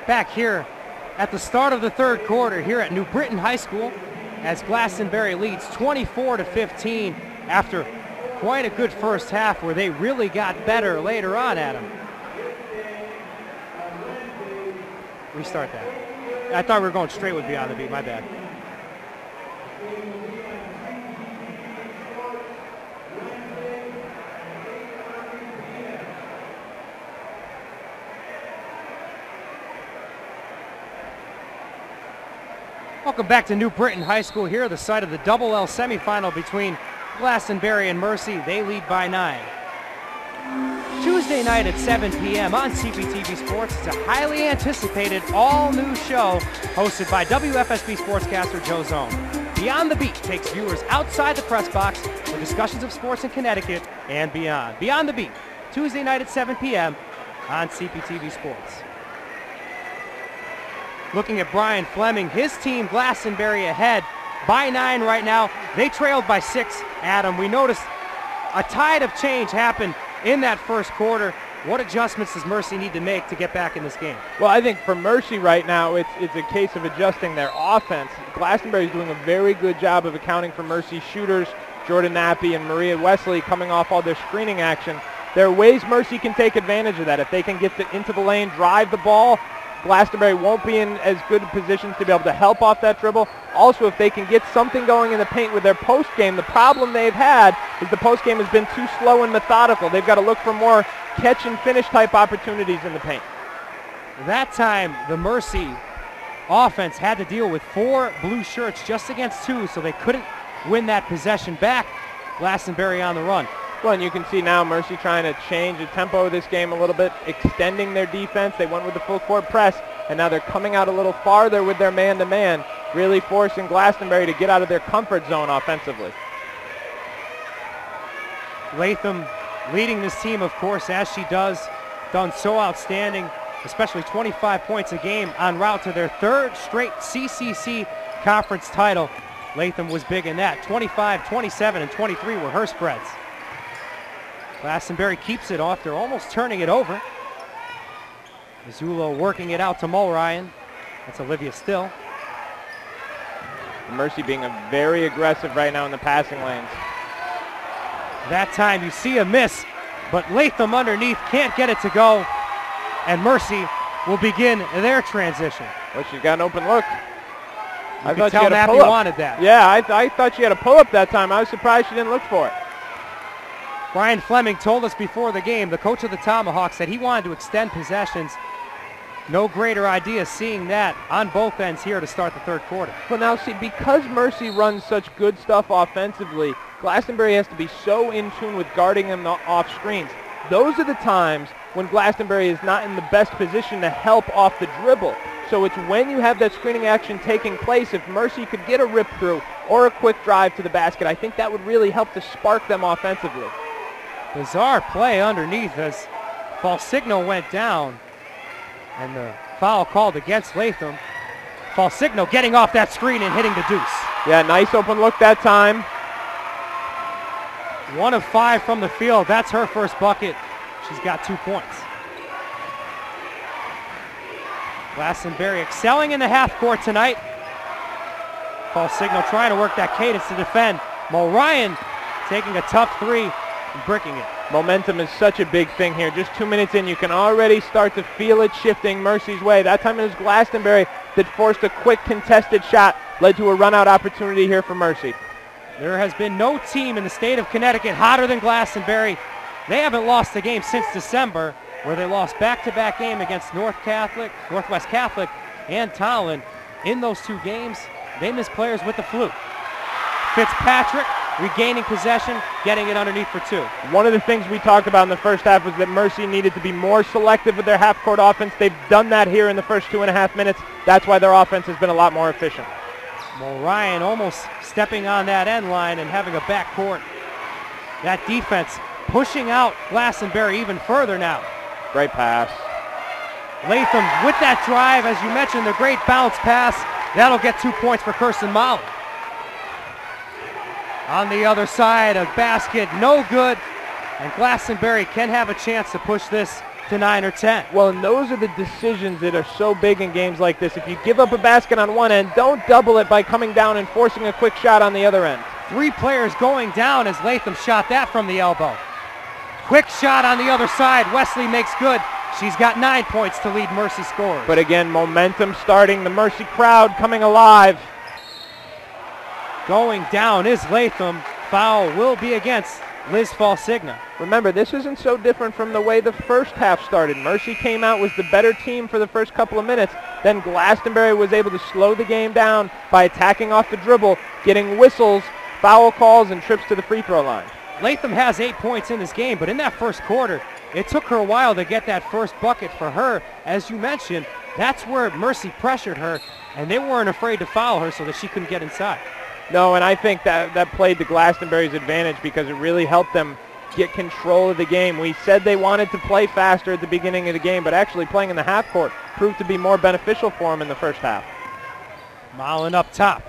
Back here at the start of the third quarter here at New Britain High School as Glastonbury leads 24-15 after quite a good first half where they really got better later on, Adam. Restart that. I thought we were going straight with Beyond the Beat, my bad. Welcome back to New Britain High School here, the site of the Double L semifinal between Glastonbury and Mercy. They lead by 9. Tuesday night at 7 p.m. on CPTV Sports, it's a highly anticipated all-new show hosted by WFSB sportscaster Joe Zone. Beyond the Beat takes viewers outside the press box for discussions of sports in Connecticut and beyond. Beyond the Beat, Tuesday night at 7 p.m. on CPTV Sports. Looking at Brian Fleming, his team Glastonbury ahead by 9 right now. They trailed by 6, Adam. We noticed a tide of change happen in that first quarter. What adjustments does Mercy need to make to get back in this game? Well, I think for Mercy right now, it's a case of adjusting their offense. Glastonbury is doing a very good job of accounting for Mercy's shooters, Jordan Nappy and Maria Wesley coming off all their screening action. There are ways Mercy can take advantage of that. If they can get into the lane, drive the ball, Glastonbury won't be in as good positions to be able to help off that dribble. Also, if they can get something going in the paint with their post game, the problem they've had is the post game has been too slow and methodical. They've got to look for more catch and finish type opportunities in the paint. That time, the Mercy offense had to deal with 4 blue shirts just against 2, so they couldn't win that possession back. Glastonbury on the run. Well, and you can see now Mercy trying to change the tempo of this game a little bit, extending their defense. They went with the full court press, and now they're coming out a little farther with their man-to-man, really forcing Glastonbury to get out of their comfort zone offensively. Latham leading this team, of course, as she does, done so outstanding especially 25 points a game en route to their third straight CCC conference title. Latham was big in that. 25, 27, and 23 were her spreads. Glastonbury keeps it off. They're almost turning it over. Missoula working it out to Mulryan. That's Olivia Still. Mercy being very aggressive right now in the passing lanes. That time you see a miss, but Latham underneath can't get it to go, and Mercy will begin their transition. Well, she's got an open look. I thought she had a pull-up. Wanted that. Yeah, I thought she had a pull-up that time. I was surprised she didn't look for it. Brian Fleming told us before the game, the coach of the Tomahawks, said he wanted to extend possessions. No greater idea seeing that on both ends here to start the third quarter. Well, now see, because Mercy runs such good stuff offensively, Glastonbury has to be so in tune with guarding them off screens. Those are the times when Glastonbury is not in the best position to help off the dribble. So it's when you have that screening action taking place, if Mercy could get a rip through or a quick drive to the basket, I think that would really help to spark them offensively. Bizarre play underneath as Falsigno went down, and the foul called against Latham. Falsigno getting off that screen and hitting the deuce. Yeah, nice open look that time. 1 of 5 from the field. That's her first bucket. She's got 2 points. Glastonbury excelling in the half court tonight. Falsigno trying to work that cadence to defend. Mulryan taking a tough three and bricking it. Momentum is such a big thing here. Just 2 minutes in, you can already start to feel it shifting Mercy's way. That time it was Glastonbury that forced a quick contested shot, led to a run-out opportunity here for Mercy. There has been no team in the state of Connecticut hotter than Glastonbury. They haven't lost a game since December, where they lost back-to-back game against Northwest Catholic and Tolland. In those 2 games, they missed players with the flu. Fitzpatrick regaining possession, getting it underneath for 2. One of the things we talked about in the first half was that Mercy needed to be more selective with their half-court offense. They've done that here in the first 2.5 minutes. That's why their offense has been a lot more efficient. Mulryan almost stepping on that end line and having a backcourt. That defense pushing out Glastonbury even further now. Great pass. Latham with that drive, as you mentioned, the great bounce pass. That'll get 2 points for Kirsten Molly. On the other side, a basket, no good. And Glastonbury can have a chance to push this to 9 or 10. Well, and those are the decisions that are so big in games like this. If you give up a basket on one end, don't double it by coming down and forcing a quick shot on the other end. 3 players going down as Latham shot that from the elbow. Quick shot on the other side. Wesley makes good. She's got 9 points to lead Mercy scores. But again, momentum starting. The Mercy crowd coming alive. Going down is Latham. Foul will be against Liz Falsigno. Remember, this isn't so different from the way the first half started. Mercy came out, was the better team for the first couple of minutes. Then Glastonbury was able to slow the game down by attacking off the dribble, getting whistles, foul calls, and trips to the free throw line. Latham has 8 points in this game, but in that first quarter, it took her a while to get that first bucket for her. As you mentioned, that's where Mercy pressured her, and they weren't afraid to foul her so that she couldn't get inside. No, and I think that played to Glastonbury's advantage because it really helped them get control of the game. We said they wanted to play faster at the beginning of the game, but actually playing in the half court proved to be more beneficial for them in the first half. Mullen up top.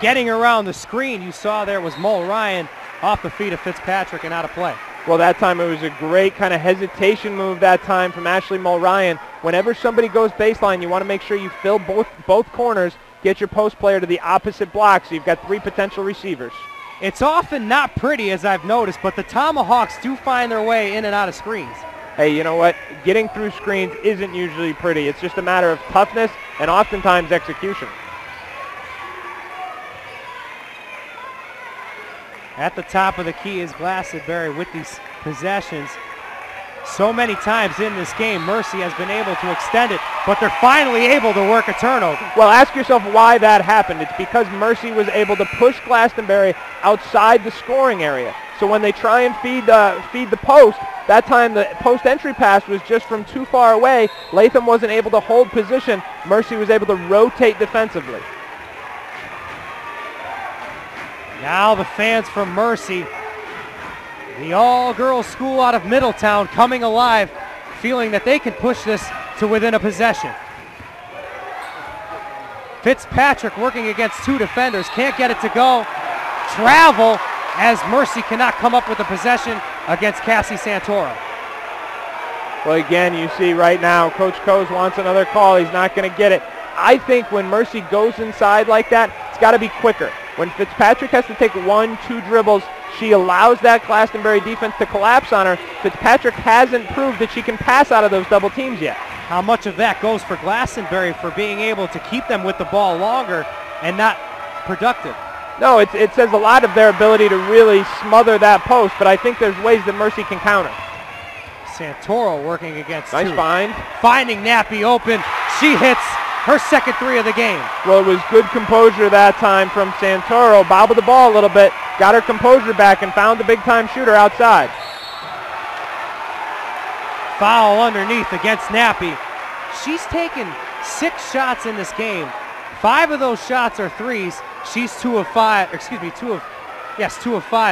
Getting around the screen you saw there was Mulryan off the feet of Fitzpatrick and out of play. Well, that time it was a great kind of hesitation move that time from Ashley Mulryan. Whenever somebody goes baseline, you want to make sure you fill both corners, get your post player to the opposite block so you've got 3 potential receivers. It's often not pretty, as I've noticed, but the Tomahawks do find their way in and out of screens. Hey, you know what? Getting through screens isn't usually pretty. It's just a matter of toughness and oftentimes execution. At the top of the key is Glastonbury with these possessions. So many times in this game, Mercy has been able to extend it, but they're finally able to work a turnover. Well, ask yourself why that happened. It's because Mercy was able to push Glastonbury outside the scoring area. So when they try and feed the post, that time the post entry pass was just from too far away. Latham wasn't able to hold position. Mercy was able to rotate defensively. Now the fans from Mercy, the all-girls school out of Middletown, coming alive, feeling that they can push this to within a possession. Fitzpatrick working against two defenders, can't get it to go. Travel as Mercy cannot come up with a possession against Cassie Santoro. Well, again, you see right now, Coach Coes wants another call. He's not going to get it. I think when Mercy goes inside like that, it's got to be quicker. When Fitzpatrick has to take 1-2 dribbles, she allows that Glastonbury defense to collapse on her. Fitzpatrick hasn't proved that she can pass out of those double teams yet. How much of that goes for Glastonbury for being able to keep them with the ball longer and not productive? No, it says a lot of their ability to really smother that post, but I think there's ways that Mercy can counter. Santoro working against nice two. find. Finding Nappy open. She hits her second three of the game. Well, it was good composure that time from Santoro. Bobbled the ball a little bit, got her composure back, and found the big-time shooter outside. Foul underneath against Nappy. She's taken 6 shots in this game. 5 of those shots are threes. She's 2 of 5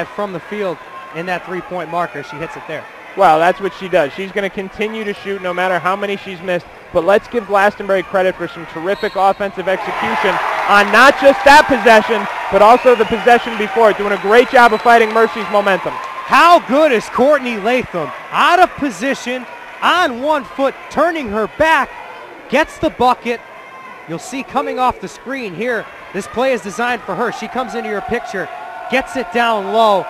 from the field in that three-point marker. She hits it there. Well, that's what she does. She's going to continue to shoot no matter how many she's missed. But let's give Glastonbury credit for some terrific offensive execution on not just that possession, but also the possession before it, doing a great job of fighting Mercy's momentum. How good is Courtney Latham? Out of position, on 1 foot, turning her back, gets the bucket. You'll see coming off the screen here, this play is designed for her. She comes into your picture, gets it down low,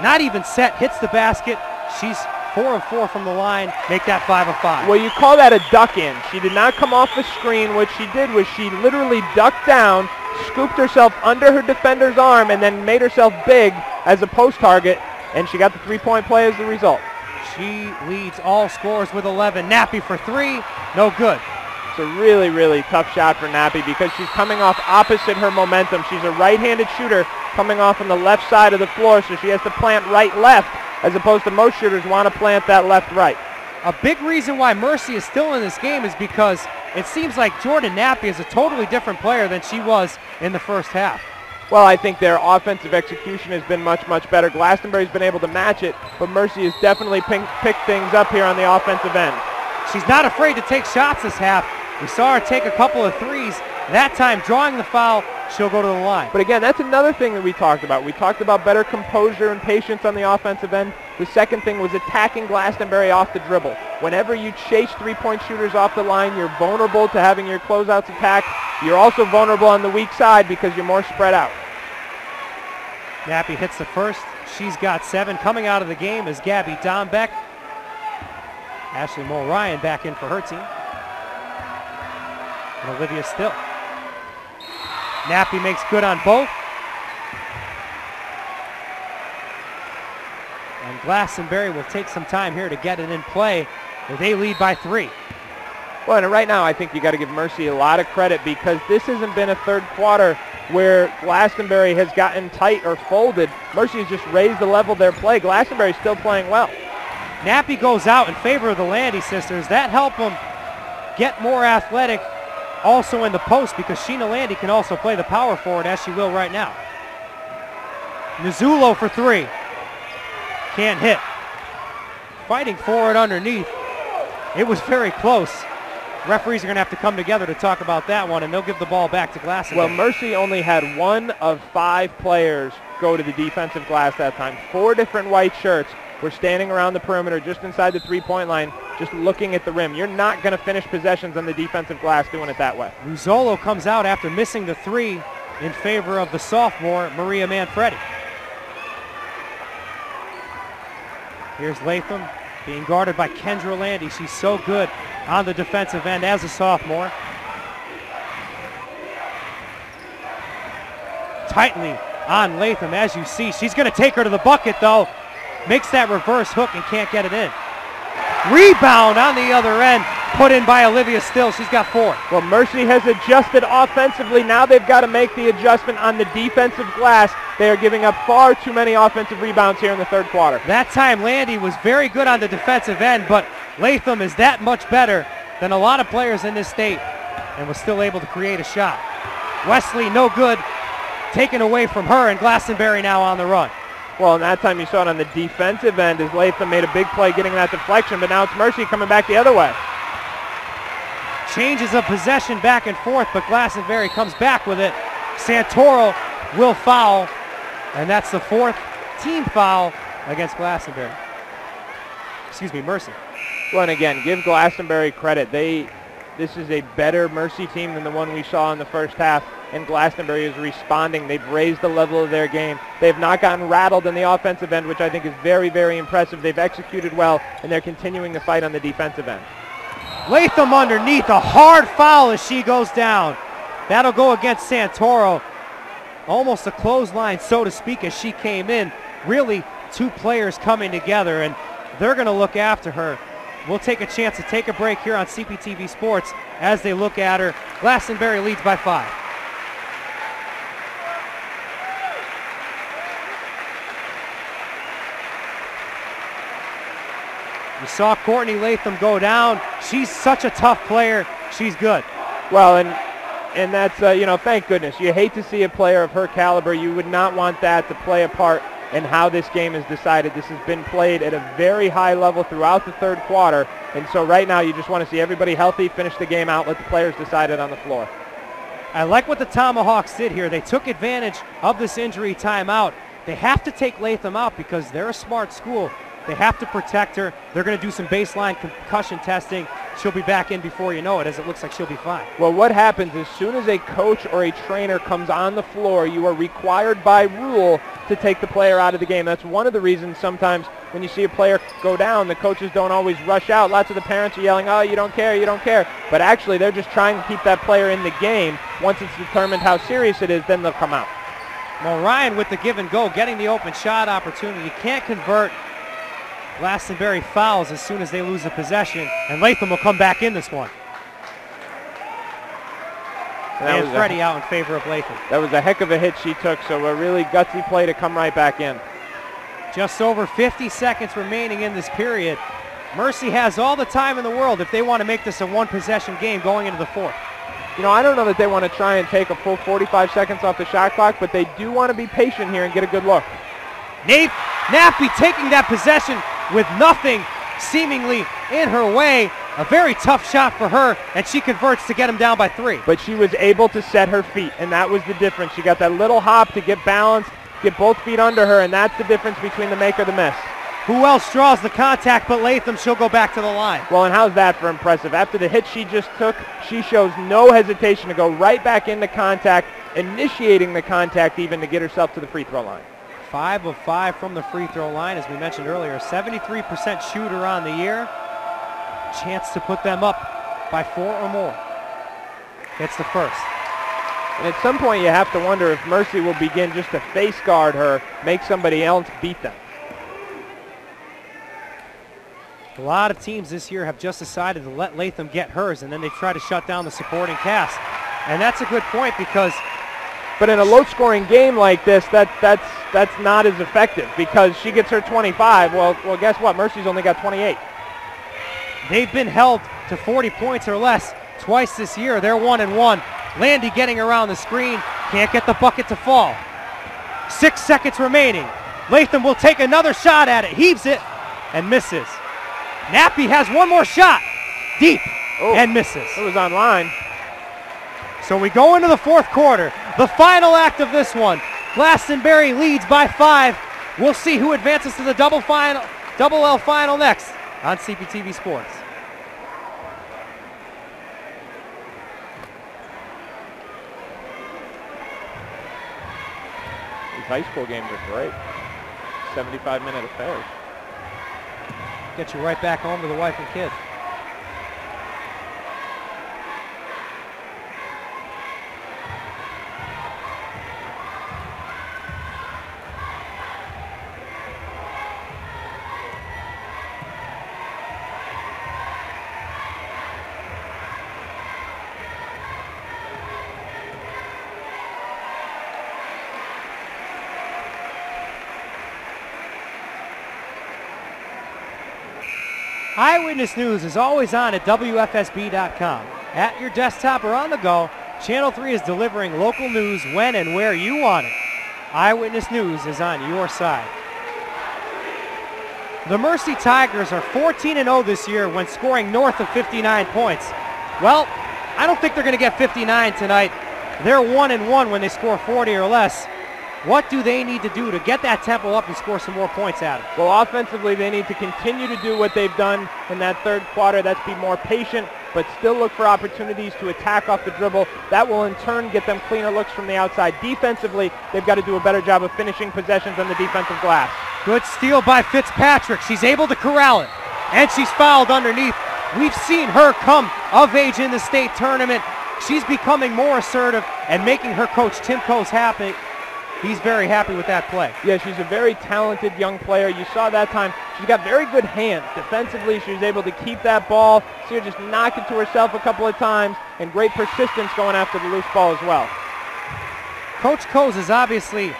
not even set, hits the basket. She's 4 of 4 from the line, make that 5 of 5. Well, you call that a duck in. She did not come off the screen. What she did was she literally ducked down, scooped herself under her defender's arm, and then made herself big as a post target, and she got the three-point play as the result. She leads all scorers with 11. Nappy for 3, no good. It's a really, really tough shot for Nappy because she's coming off opposite her momentum. She's a right-handed shooter coming off on the left side of the floor, so she has to plant right-left as opposed to most shooters want to plant that left-right. A big reason why Mercy is still in this game is because it seems like Jordan Nappy is a totally different player than she was in the first half. Well, I think their offensive execution has been much, much better. Glastonbury's been able to match it, but Mercy has definitely picked things up here on the offensive end. She's not afraid to take shots this half. We saw her take a couple of threes. That time, drawing the foul, she'll go to the line. But again, that's another thing that we talked about. We talked about better composure and patience on the offensive end. The second thing was attacking Glastonbury off the dribble. Whenever you chase three-point shooters off the line, you're vulnerable to having your closeouts attacked. You're also vulnerable on the weak side because you're more spread out. Nappy hits the first. She's got 7. Coming out of the game is Gabby Dombeck. Ashley Moore-Ryan back in for her team. And Olivia Still. Nappy makes good on both. And Glastonbury will take some time here to get it in play. They lead by 3. Well, and right now I think you got to give Mercy a lot of credit because this hasn't been a third quarter where Glastonbury has gotten tight or folded. Mercy has just raised the level of their play. Glastonbury's still playing well. Nappy goes out in favor of the Landy sisters. That helped them get more athletic also in the post because Sheena Landy can also play the power forward as she will right now. Nuzzulo for 3. Can't hit. Fighting for it underneath. It was very close. Referees are going to have to come together to talk about that one, and they'll give the ball back to Glastonbury. Well, Mercy only had 1 of 5 players go to the defensive glass that time. 4 different white shirts were standing around the perimeter just inside the three-point line, just looking at the rim. You're not going to finish possessions on the defensive glass doing it that way. Ruzzolo comes out after missing the 3 in favor of the sophomore, Maria Manfredi. Here's Latham being guarded by Kendra Landy. She's so good on the defensive end as a sophomore. Tightly on Latham, as you see. She's going to take her to the bucket, though. Makes that reverse hook and can't get it in. Rebound on the other end, put in by Olivia Still. She's got 4. Well, Mercy has adjusted offensively. Now they've got to make the adjustment on the defensive glass. They are giving up far too many offensive rebounds here in the third quarter. That time Landy was very good on the defensive end, but Latham is that much better than a lot of players in this state and was still able to create a shot. Wesley, no good. Taken away from her, and Glastonbury now on the run. Well, and that time you saw it on the defensive end as Latham made a big play getting that deflection, but now it's Mercy coming back the other way. Changes of possession back and forth, but Glastonbury comes back with it. Santoro will foul, and that's the 4th team foul against Glastonbury. Excuse me, Mercy. Well, and again, give Glastonbury credit. This is a better Mercy team than the one we saw in the first half, and Glastonbury is responding. They've raised the level of their game. They've not gotten rattled in the offensive end, which I think is very, very impressive. They've executed well, and they're continuing to fight on the defensive end. Latham underneath, a hard foul as she goes down. That'll go against Santoro. Almost a clothesline, so to speak, as she came in. Really, 2 players coming together, and they're going to look after her. We'll take a chance to take a break here on CPTV Sports as they look at her. Glastonbury leads by 5. You saw Courtney Latham go down. She's such a tough player. She's good. Well, and that's, thank goodness. You hate to see a player of her caliber. You would not want that to play a part in how this game is decided. This has been played at a very high level throughout the 3rd quarter. And so right now you just want to see everybody healthy, finish the game out, let the players decide it on the floor. I like what the Tomahawks did here. They took advantage of this injury timeout. They have to take Latham out because they're a smart school. They have to protect her. They're going to do some baseline concussion testing. She'll be back in before you know it, as it looks like she'll be fine. Well, what happens as soon as a coach or a trainer comes on the floor, you are required by rule to take the player out of the game. That's one of the reasons sometimes when you see a player go down, the coaches don't always rush out. Lots of the parents are yelling, oh, you don't care, you don't care. But actually, they're just trying to keep that player in the game. Once it's determined how serious it is, then they'll come out. Well, Ryan with the give and go, getting the open shot opportunity. Can't convert. Glastonbury fouls as soon as they lose the possession, and Latham will come back in this one. And Freddie out in favor of Latham. That was a heck of a hit she took, so a really gutsy play to come right back in. Just over 50 seconds remaining in this period. Mercy has all the time in the world if they want to make this a 1-possession game going into the 4th. I don't know that they want to try and take a full 45 seconds off the shot clock, but they do want to be patient here and get a good look. Nappy taking that possession with nothing seemingly in her way. A very tough shot for her, and she converts to get him down by 3. But she was able to set her feet, and that was the difference. She got that little hop to get balanced, get both feet under her, and that's the difference between the make or the miss. Who else draws the contact but Latham? She'll go back to the line. Well, and how's that for impressive? After the hit she just took, she shows no hesitation to go right back into contact, initiating the contact even to get herself to the free throw line. 5 of 5 from the free throw line, as we mentioned earlier. 73% shooter on the year. Chance to put them up by 4 or more. It's the first. And at some point you have to wonder if Mercy will begin just to face guard her, make somebody else beat them. A lot of teams this year have just decided to let Latham get hers, and then they try to shut down the supporting cast. And that's a good point because... But in a low-scoring game like this, that's not as effective because she gets her 25. Well, guess what? Mercy's only got 28. They've been held to 40 points or less twice this year. They're 1-1. Landy getting around the screen. Can't get the bucket to fall. 6 seconds remaining. Latham will take another shot at it. Heaves it and misses. Nappy has one more shot. Deep and misses. It was on line. So we go into the 4th quarter. The final act of this one. Glastonbury leads by 5. We'll see who advances to the double L final next on CPTV Sports. These high school games are great. 75-minute affairs. Get you right back home to the wife and kids. Eyewitness News is always on at WFSB.com. At your desktop or on the go, Channel 3 is delivering local news when and where you want it. Eyewitness News is on your side. The Mercy Tigers are 14-0 this year when scoring north of 59 points. Well, I don't think they're going to get 59 tonight. They're 1-1 when they score 40 or less. What do they need to do to get that tempo up and score some more points at them? Well, offensively, they need to continue to do what they've done in that third quarter. That's be more patient, but still look for opportunities to attack off the dribble. That will in turn get them cleaner looks from the outside. Defensively, they've got to do a better job of finishing possessions on the defensive glass. Good steal by Fitzpatrick. She's able to corral it, and she's fouled underneath. We've seen her come of age in the state tournament. She's becoming more assertive and making her coach Tim Coase happy. He's very happy with that play. Yeah, she's a very talented young player. You saw that time. She's got very good hands. Defensively, she was able to keep that ball. See her just knock it to herself a couple of times, and great persistence going after the loose ball as well. Coach Coase is obviously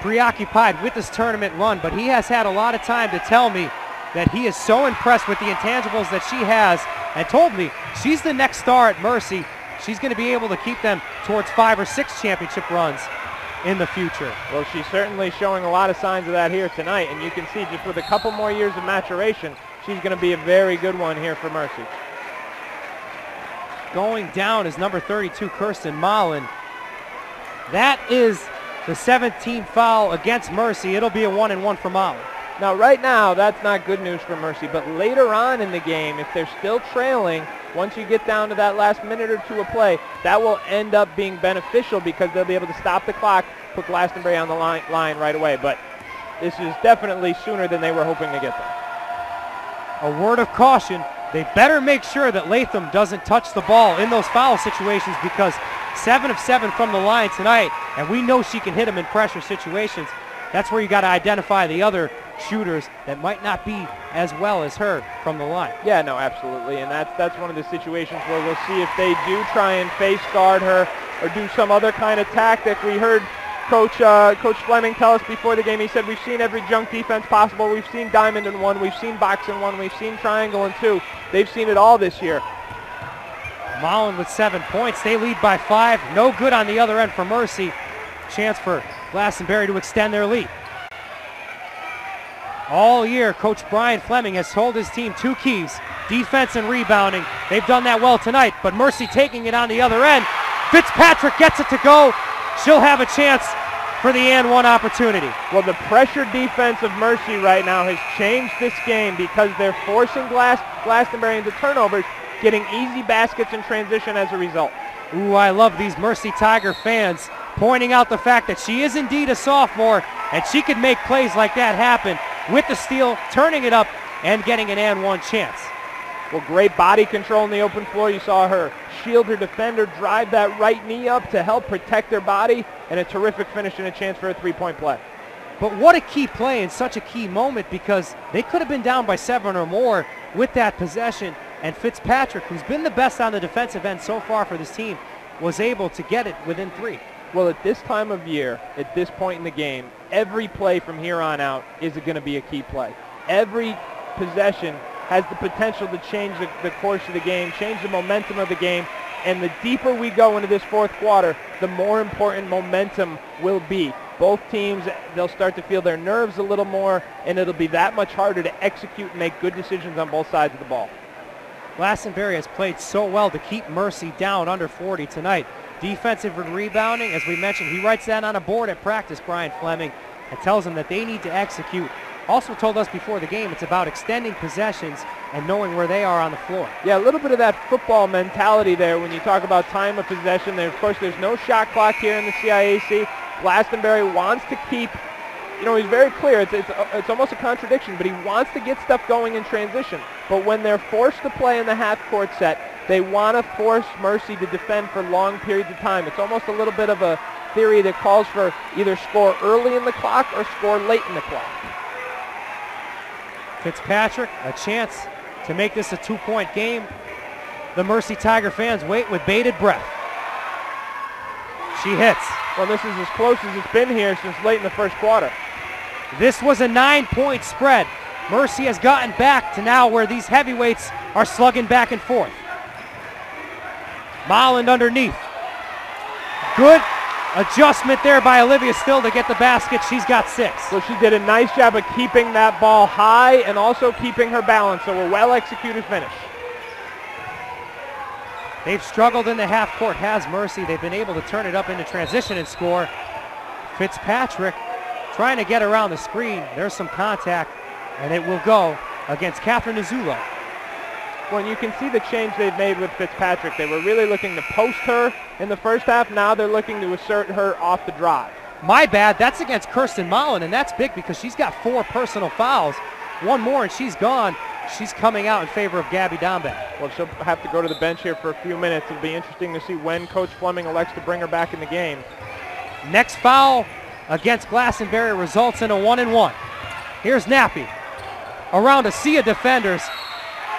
preoccupied with this tournament run, but he has had a lot of time to tell me that he is so impressed with the intangibles that she has, and told me she's the next star at Mercy. She's going to be able to keep them towards 5 or 6 championship runs in the future. Well, she's certainly showing a lot of signs of that here tonight, and you can see just with a couple more years of maturation, she's going to be a very good one here for Mercy. Going down is number 32, Kirsten Mullen. That is the 17th foul against Mercy. It'll be a 1-1 for Mullen. Now, right now, that's not good news for Mercy, but later on in the game, if they're still trailing, once you get down to that last minute or two of play, that will end up being beneficial because they'll be able to stop the clock, put Glastonbury on the line right away. But this is definitely sooner than they were hoping to get there. A word of caution, they better make sure that Latham doesn't touch the ball in those foul situations, because 7 of 7 from the line tonight, and we know she can hit them in pressure situations. That's where you got to identify the other shooters that might not be as well as her from the line. Yeah, no, absolutely, and that's one of the situations where we'll see if they do try and face guard her or do some other kind of tactic. We heard Coach Fleming tell us before the game, he said, we've seen every junk defense possible. We've seen diamond in 1, we've seen box in 1, we've seen triangle in 2. They've seen it all this year. Mullen with 7 points. They lead by 5. No good on the other end for Mercy. Chance for Glastonbury to extend their lead. All year, Coach Brian Fleming has told his team 2 keys, defense and rebounding. They've done that well tonight, but Mercy taking it on the other end. Fitzpatrick gets it to go. She'll have a chance for the and 1 opportunity. Well, the pressure defense of Mercy right now has changed this game because they're forcing Glastonbury into turnovers, getting easy baskets in transition as a result. Ooh, I love these Mercy Tiger fans pointing out the fact that she is indeed a sophomore, and she could make plays like that happen with the steal, turning it up, and getting an and 1 chance. Well, great body control on the open floor. You saw her shield her defender, drive that right knee up to help protect her body, and a terrific finish and a chance for a 3-point play. But what a key play in such a key moment, because they could have been down by 7 or more with that possession, and Fitzpatrick, who's been the best on the defensive end so far for this team, was able to get it within 3. Well, at this time of year, at this point in the game, every play from here on out is going to be a key play. Every possession has the potential to change the course of the game, change the momentum of the game, and the deeper we go into this fourth quarter, the more important momentum will be. Both teams, they'll start to feel their nerves a little more, and it'll be that much harder to execute and make good decisions on both sides of the ball. Glastonbury has played so well to keep Mercy down under 40 tonight. Defensive and rebounding, as we mentioned, he writes that on a board at practice, Brian Fleming, and tells them that they need to execute. Also told us before the game it's about extending possessions and knowing where they are on the floor. Yeah, a little bit of that football mentality there when you talk about time of possession. There, of course, there's no shot clock here in the CIAC. Glastonbury wants to keep, you know, he's very clear. It's almost a contradiction, but he wants to get stuff going in transition. But when they're forced to play in the half-court set, they want to force Mercy to defend for long periods of time. It's almost a little bit of a theory that calls for either score early in the clock or score late in the clock. Fitzpatrick, a chance to make this a 2-point game. The Mercy Tiger fans wait with bated breath. She hits. Well, this is as close as it's been here since late in the first quarter. This was a 9-point spread. Mercy has gotten back to now where these heavyweights are slugging back and forth. Molland underneath. Good adjustment there by Olivia Still to get the basket. She's got 6. So she did a nice job of keeping that ball high and also keeping her balance. So a well-executed finish. They've struggled in the half court, has Mercy. They've been able to turn it up into transition and score. Fitzpatrick trying to get around the screen. There's some contact, and it will go against Catherine Nizulo. Well, you can see the change they've made with Fitzpatrick. They were really looking to post her in the first half. Now they're looking to assert her off the drive. My bad, that's against Kirsten Mullen, and that's big because she's got 4 personal fouls. One more and she's gone. She's coming out in favor of Gabby Dombeck. Well, she'll have to go to the bench here for a few minutes. It'll be interesting to see when Coach Fleming elects to bring her back in the game. Next foul against Glastonbury results in a 1-and-1. Here's Nappy. Around a sea of defenders.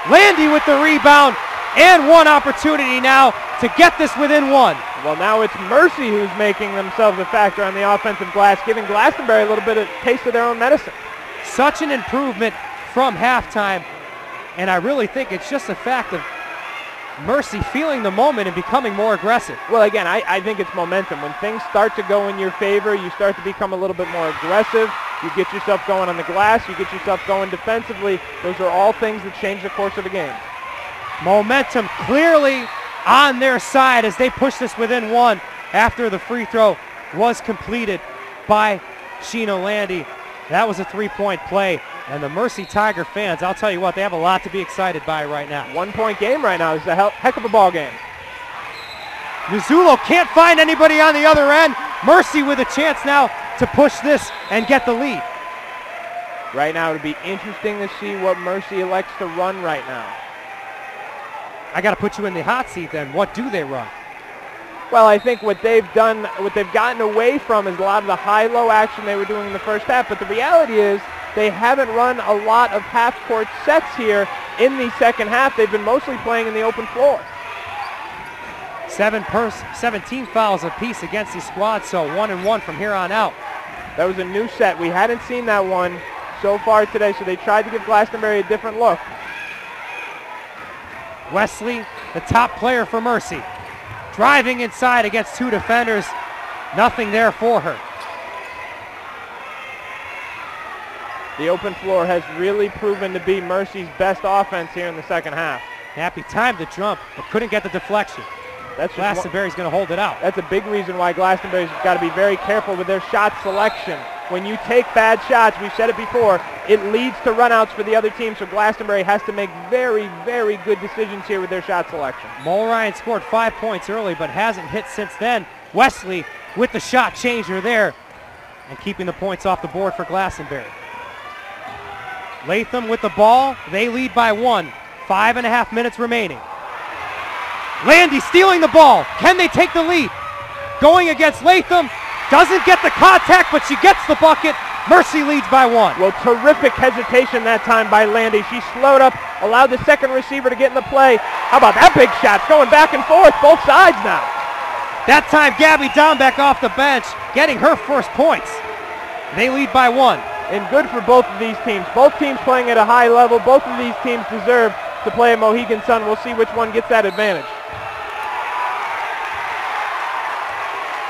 Landy with the rebound and one opportunity now to get this within 1. Well, now it's Mercy who's making themselves a factor on the offensive glass, giving Glastonbury a little bit of taste of their own medicine. Such an improvement from halftime, and I really think it's just a fact of Mercy feeling the moment and becoming more aggressive. Well, again, I think it's momentum. When things start to go in your favor, you start to become a little bit more aggressive. You get yourself going on the glass. You get yourself going defensively. Those are all things that change the course of a game. Momentum clearly on their side as they push this within 1 after the free throw was completed by Sheena Landy. That was a 3-point play, and the Mercy Tiger fans, I'll tell you what, they have a lot to be excited by right now. 1-point game right now. It's a heck of a ball game. Nizulo can't find anybody on the other end. Mercy with a chance now to push this and get the lead. Right now, it'll be interesting to see what Mercy elects to run right now. I got to put you in the hot seat then. What do they run? Well, I think what they've done, what they've gotten away from is a lot of the high-low action they were doing in the first half. But the reality is they haven't run a lot of half-court sets here in the second half. They've been mostly playing in the open floor. 17 fouls apiece against the squad, so 1-and-1 from here on out. That was a new set. We hadn't seen that one so far today, so they tried to give Glastonbury a different look. Wesley, the top player for Mercy. Driving inside against 2 defenders. Nothing there for her. The open floor has really proven to be Mercy's best offense here in the second half. Happy timed the jump, but couldn't get the deflection. Glastonbury's going to hold it out. That's a big reason why Glastonbury's got to be very careful with their shot selection. When you take bad shots, we've said it before, it leads to runouts for the other team, so Glastonbury has to make very, very good decisions here with their shot selection. Mulryan scored 5 points early, but hasn't hit since then. Wesley with the shot changer there and keeping the points off the board for Glastonbury. Latham with the ball. They lead by 1. 5.5 minutes remaining. Landy stealing the ball. Can they take the lead? Going against Latham. Doesn't get the contact, but she gets the bucket. Mercy leads by 1. Well, terrific hesitation that time by Landy. She slowed up, allowed the second receiver to get in the play. How about that big shot? It's going back and forth, both sides now. That time, Gabby Dombeck off the bench, getting her first points. They lead by 1. And good for both of these teams. Both teams playing at a high level. Both of these teams deserve to play at Mohegan Sun. We'll see which one gets that advantage.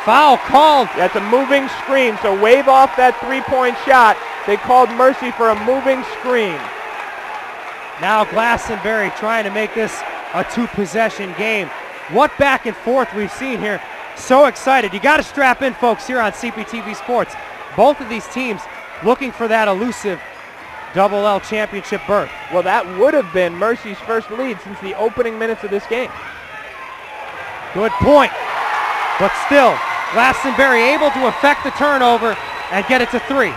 Foul called. That's a moving screen, so wave off that three-point shot. They called Mercy for a moving screen. Now Glastonbury trying to make this a 2-possession game. What back and forth we've seen here. So excited. You got to strap in, folks, here on CPTV Sports. Both of these teams looking for that elusive Double L championship berth. Well, that would have been Mercy's first lead since the opening minutes of this game. Good point. But still, Glastonbury able to effect the turnover and get it to 3.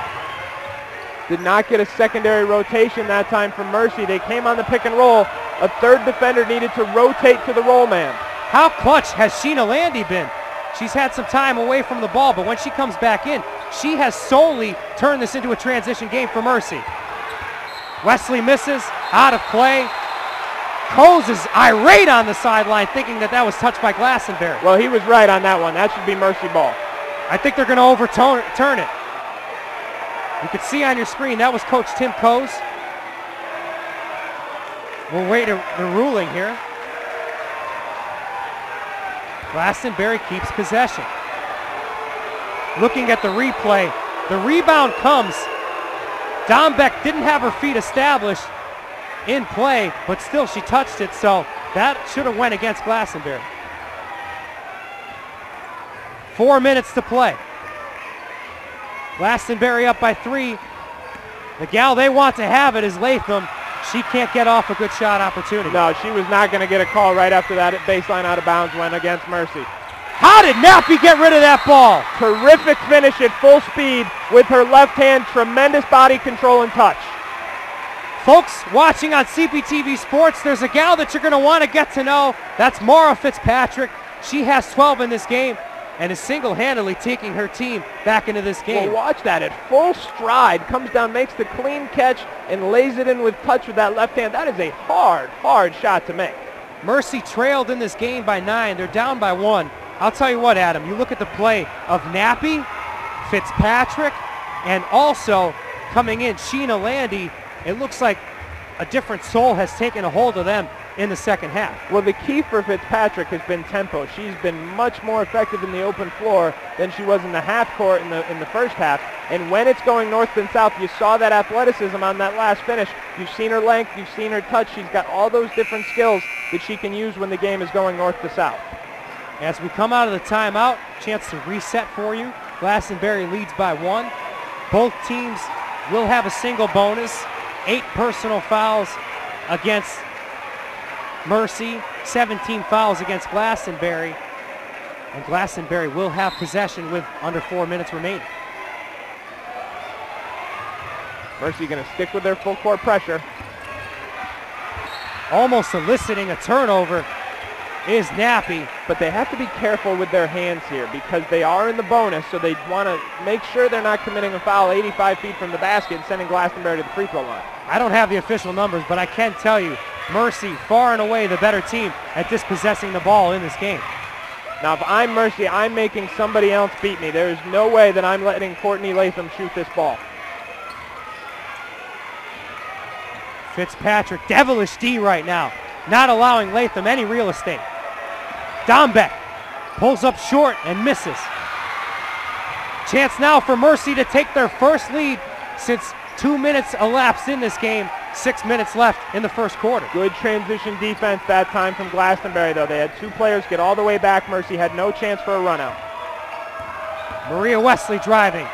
Did not get a secondary rotation that time from Mercy. They came on the pick and roll. A third defender needed to rotate to the roll man. How clutch has Sheena Landy been? She's had some time away from the ball, but when she comes back in, she has solely turned this into a transition game for Mercy. Wesley misses, out of play. Coase is irate on the sideline, thinking that was touched by Glastonbury. Well, he was right on that one. That should be Mercy ball. I think they're going to overturn it. You can see on your screen, that was Coach Tim Coase. We'll wait the ruling here. Glastonbury keeps possession. Looking at the replay, the rebound comes. Dombeck didn't have her feet established in play, but still she touched it, so That should have went against Glastonbury. 4 minutes to play. Glastonbury up by 3. The gal they want to have it is Latham. She can't get off a good shot opportunity. No, she was not going to get a call right after that baseline out of bounds went against Mercy. How did Nappy get rid of that ball? Terrific finish at full speed with her left hand. Tremendous body control and touch. Folks watching on CPTV Sports, there's a gal that you're going to want to get to know. That's Mara Fitzpatrick. She has 12 in this game and is single-handedly taking her team back into this game. Well, watch that. At full stride, comes down, makes the clean catch, and lays it in with touch with that left hand. That is a hard, hard shot to make. Mercy trailed in this game by 9. They're down by 1. I'll tell you what, Adam, you look at the play of Nappy, Fitzpatrick, and also coming in, Sheena Landy. It looks like a different soul has taken a hold of them in the second half. Well, the key for Fitzpatrick has been tempo. She's been much more effective in the open floor than she was in the half court in the first half. And when it's going north and south, you saw that athleticism on that last finish. You've seen her length, you've seen her touch. She's got all those different skills that she can use when the game is going north to south. As we come out of the timeout, chance to reset for you. Glastonbury leads by 1. Both teams will have a single bonus. 8 personal fouls against Mercy, 17 fouls against Glastonbury, and Glastonbury will have possession with under 4 minutes remaining. Mercy going to stick with their full court pressure. Almost eliciting a turnover is Nappy. But they have to be careful with their hands here because they are in the bonus, so they want to make sure they're not committing a foul 85 feet from the basket and sending Glastonbury to the free throw line. I don't have the official numbers, but I can tell you, Mercy far and away the better team at dispossessing the ball in this game. Now, if I'm Mercy, I'm making somebody else beat me. There is no way that I'm letting Courtney Latham shoot this ball. Fitzpatrick, devilish D right now, not allowing Latham any real estate. Dombeck pulls up short and misses. Chance now for Mercy to take their first lead since 2 minutes elapsed in this game. 6 minutes left in the first quarter. Good transition defense that time from Glastonbury, though. They had 2 players get all the way back. Mercy had no chance for a run out. Maria Wesley driving.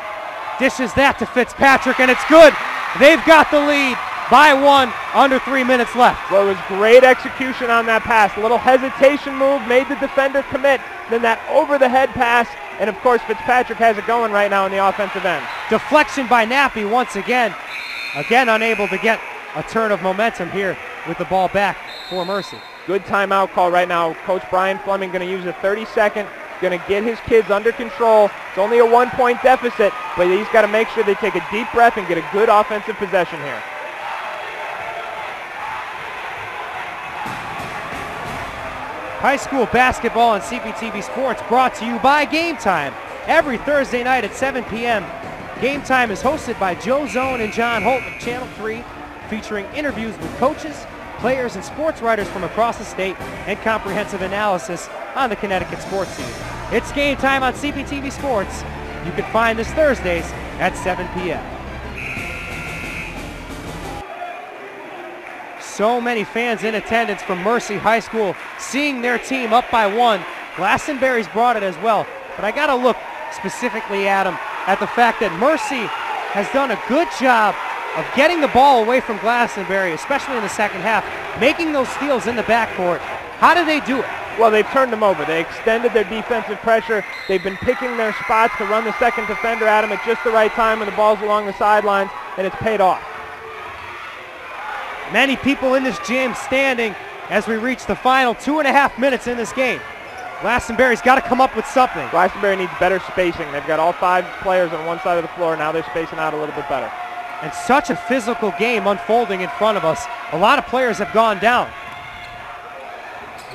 Dishes that to Fitzpatrick, and it's good. They've got the lead by 1, under 3 minutes left. Well, it was great execution on that pass. A little hesitation move, made the defender commit. Then that over-the-head pass, and of course Fitzpatrick has it going right now in the offensive end. Deflection by Nappy once again. Again unable to get a turn of momentum here with the ball back for Mercy. Good timeout call right now. Coach Brian Fleming going to use a 30-second, going to get his kids under control. It's only a 1-point deficit, but he's got to make sure they take a deep breath and get a good offensive possession here. High school basketball on CPTV Sports brought to you by Game Time. Every Thursday night at 7 p.m. Game Time is hosted by Joe Zone and John Holt of Channel 3, featuring interviews with coaches, players, and sports writers from across the state and comprehensive analysis on the Connecticut sports scene. It's Game Time on CPTV Sports. You can find this Thursdays at 7 p.m. So many fans in attendance from Mercy High School seeing their team up by 1. Glastonbury's brought it as well, but I got to look specifically, Adam, at the fact that Mercy has done a good job of getting the ball away from Glastonbury, especially in the second half, making those steals in the backcourt. How do they do it? Well, they've turned them over. They extended their defensive pressure. They've been picking their spots to run the second defender at them at just the right time when the ball's along the sidelines, and it's paid off. Many people in this gym standing as we reach the final 2.5 minutes in this game. Glastonbury's got to come up with something. Glastonbury needs better spacing. They've got all 5 players on one side of the floor. Now they're spacing out a little bit better. And such a physical game unfolding in front of us. A lot of players have gone down.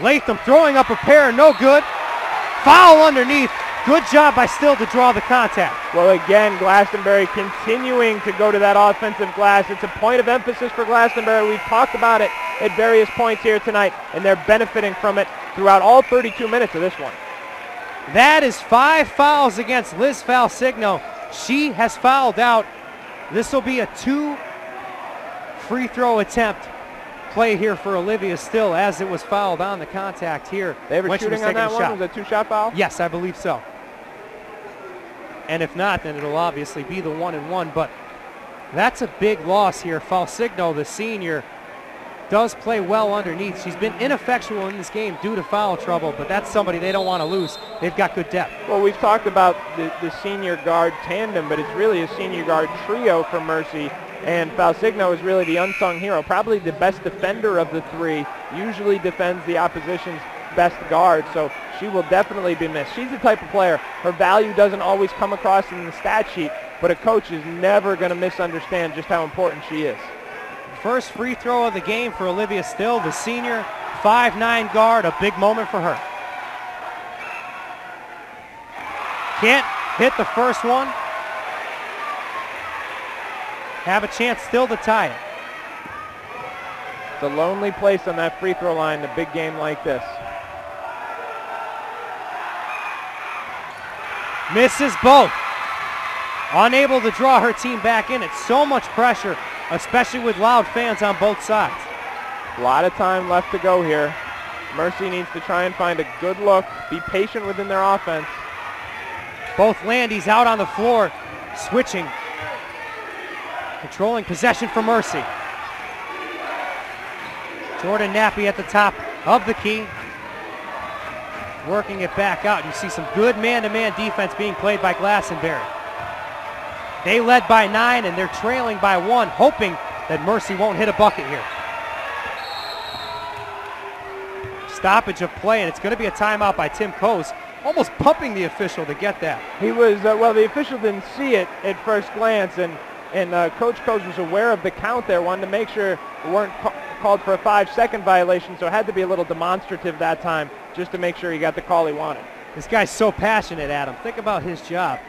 Latham throwing up a pair, no good. Foul underneath. Good job by Still to draw the contact. Well, again, Glastonbury continuing to go to that offensive glass. It's a point of emphasis for Glastonbury. We've talked about it at various points here tonight, and they're benefiting from it throughout all 32 minutes of this one. That is 5 fouls against Liz Falsigno. She has fouled out. This will be a 2 free throw attempt play here for Olivia Still, as it was fouled on the contact here. They were shooting on that one? Was it a 2-shot foul? Yes, I believe so. And if not, then it'll obviously be the 1-and-1. But that's a big loss here. Falsigno, the senior, does play well underneath. She's been ineffectual in this game due to foul trouble, but that's somebody they don't want to lose. They've got good depth. Well, we've talked about the senior guard tandem, but it's really a senior guard trio for Mercy, and Falsigno is really the unsung hero, probably the best defender of the three, usually defends the opposition's best guard, so she will definitely be missed. She's the type of player, her value doesn't always come across in the stat sheet, but a coach is never going to misunderstand just how important she is. First free throw of the game for Olivia Still, the senior, 5'9" guard, a big moment for her. Can't hit the first one. Have a chance still to tie it. It's a lonely place on that free throw line in a big game like this. Misses both. Unable to draw her team back in. It's so much pressure, especially with loud fans on both sides. A lot of time left to go here. Mercy needs to try and find a good look, be patient within their offense. Both Landys out on the floor, switching. Controlling possession for Mercy. Jordan Nappy at the top of the key. Working it back out. You see some good man-to-man defense being played by Glastonbury. They led by 9 and they're trailing by 1, hoping that Mercy won't hit a bucket here. Stoppage of play, and it's going to be a timeout by Tim Coase, almost pumping the official to get that. He was, well, the official didn't see it at first glance, and Coach Coase was aware of the count there, wanted to make sure it weren't called for a 5-second violation, so it had to be a little demonstrative that time just to make sure he got the call he wanted. This guy's so passionate, Adam. Think about his job.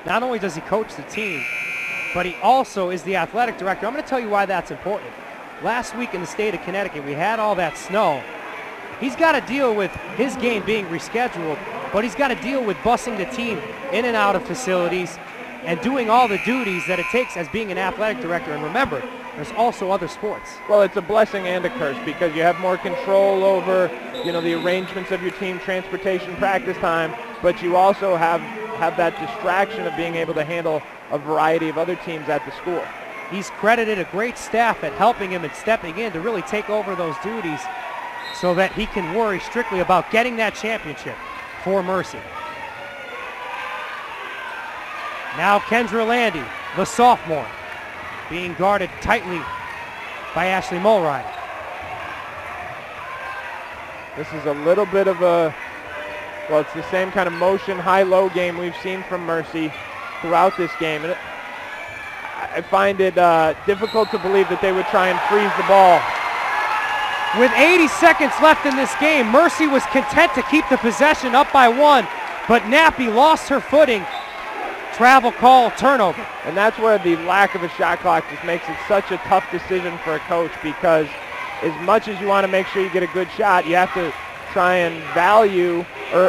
Not only does he coach the team, but he also is the athletic director. I'm going to tell you why that's important. Last week in the state of Connecticut, we had all that snow. He's got to deal with his game being rescheduled, but he's got to deal with bussing the team in and out of facilities and doing all the duties that it takes as being an athletic director. And remember, there's also other sports. Well, it's a blessing and a curse because you have more control over, the arrangements of your team, transportation, practice time, but you also have that distraction of being able to handle a variety of other teams at the school. He's credited a great staff at helping him and stepping in to really take over those duties so that he can worry strictly about getting that championship for Mercy. Now Kendra Landy, the sophomore, being guarded tightly by Ashley Mulrine. This is a little bit of a, well, it's the same kind of motion, high-low game we've seen from Mercy throughout this game. And I find it difficult to believe that they would try and freeze the ball. With 80 seconds left in this game, Mercy was content to keep the possession up by 1, but Nappy lost her footing. Travel call, turnover. And that's where the lack of a shot clock just makes it such a tough decision for a coach, because as much as you want to make sure you get a good shot, you have to try and value or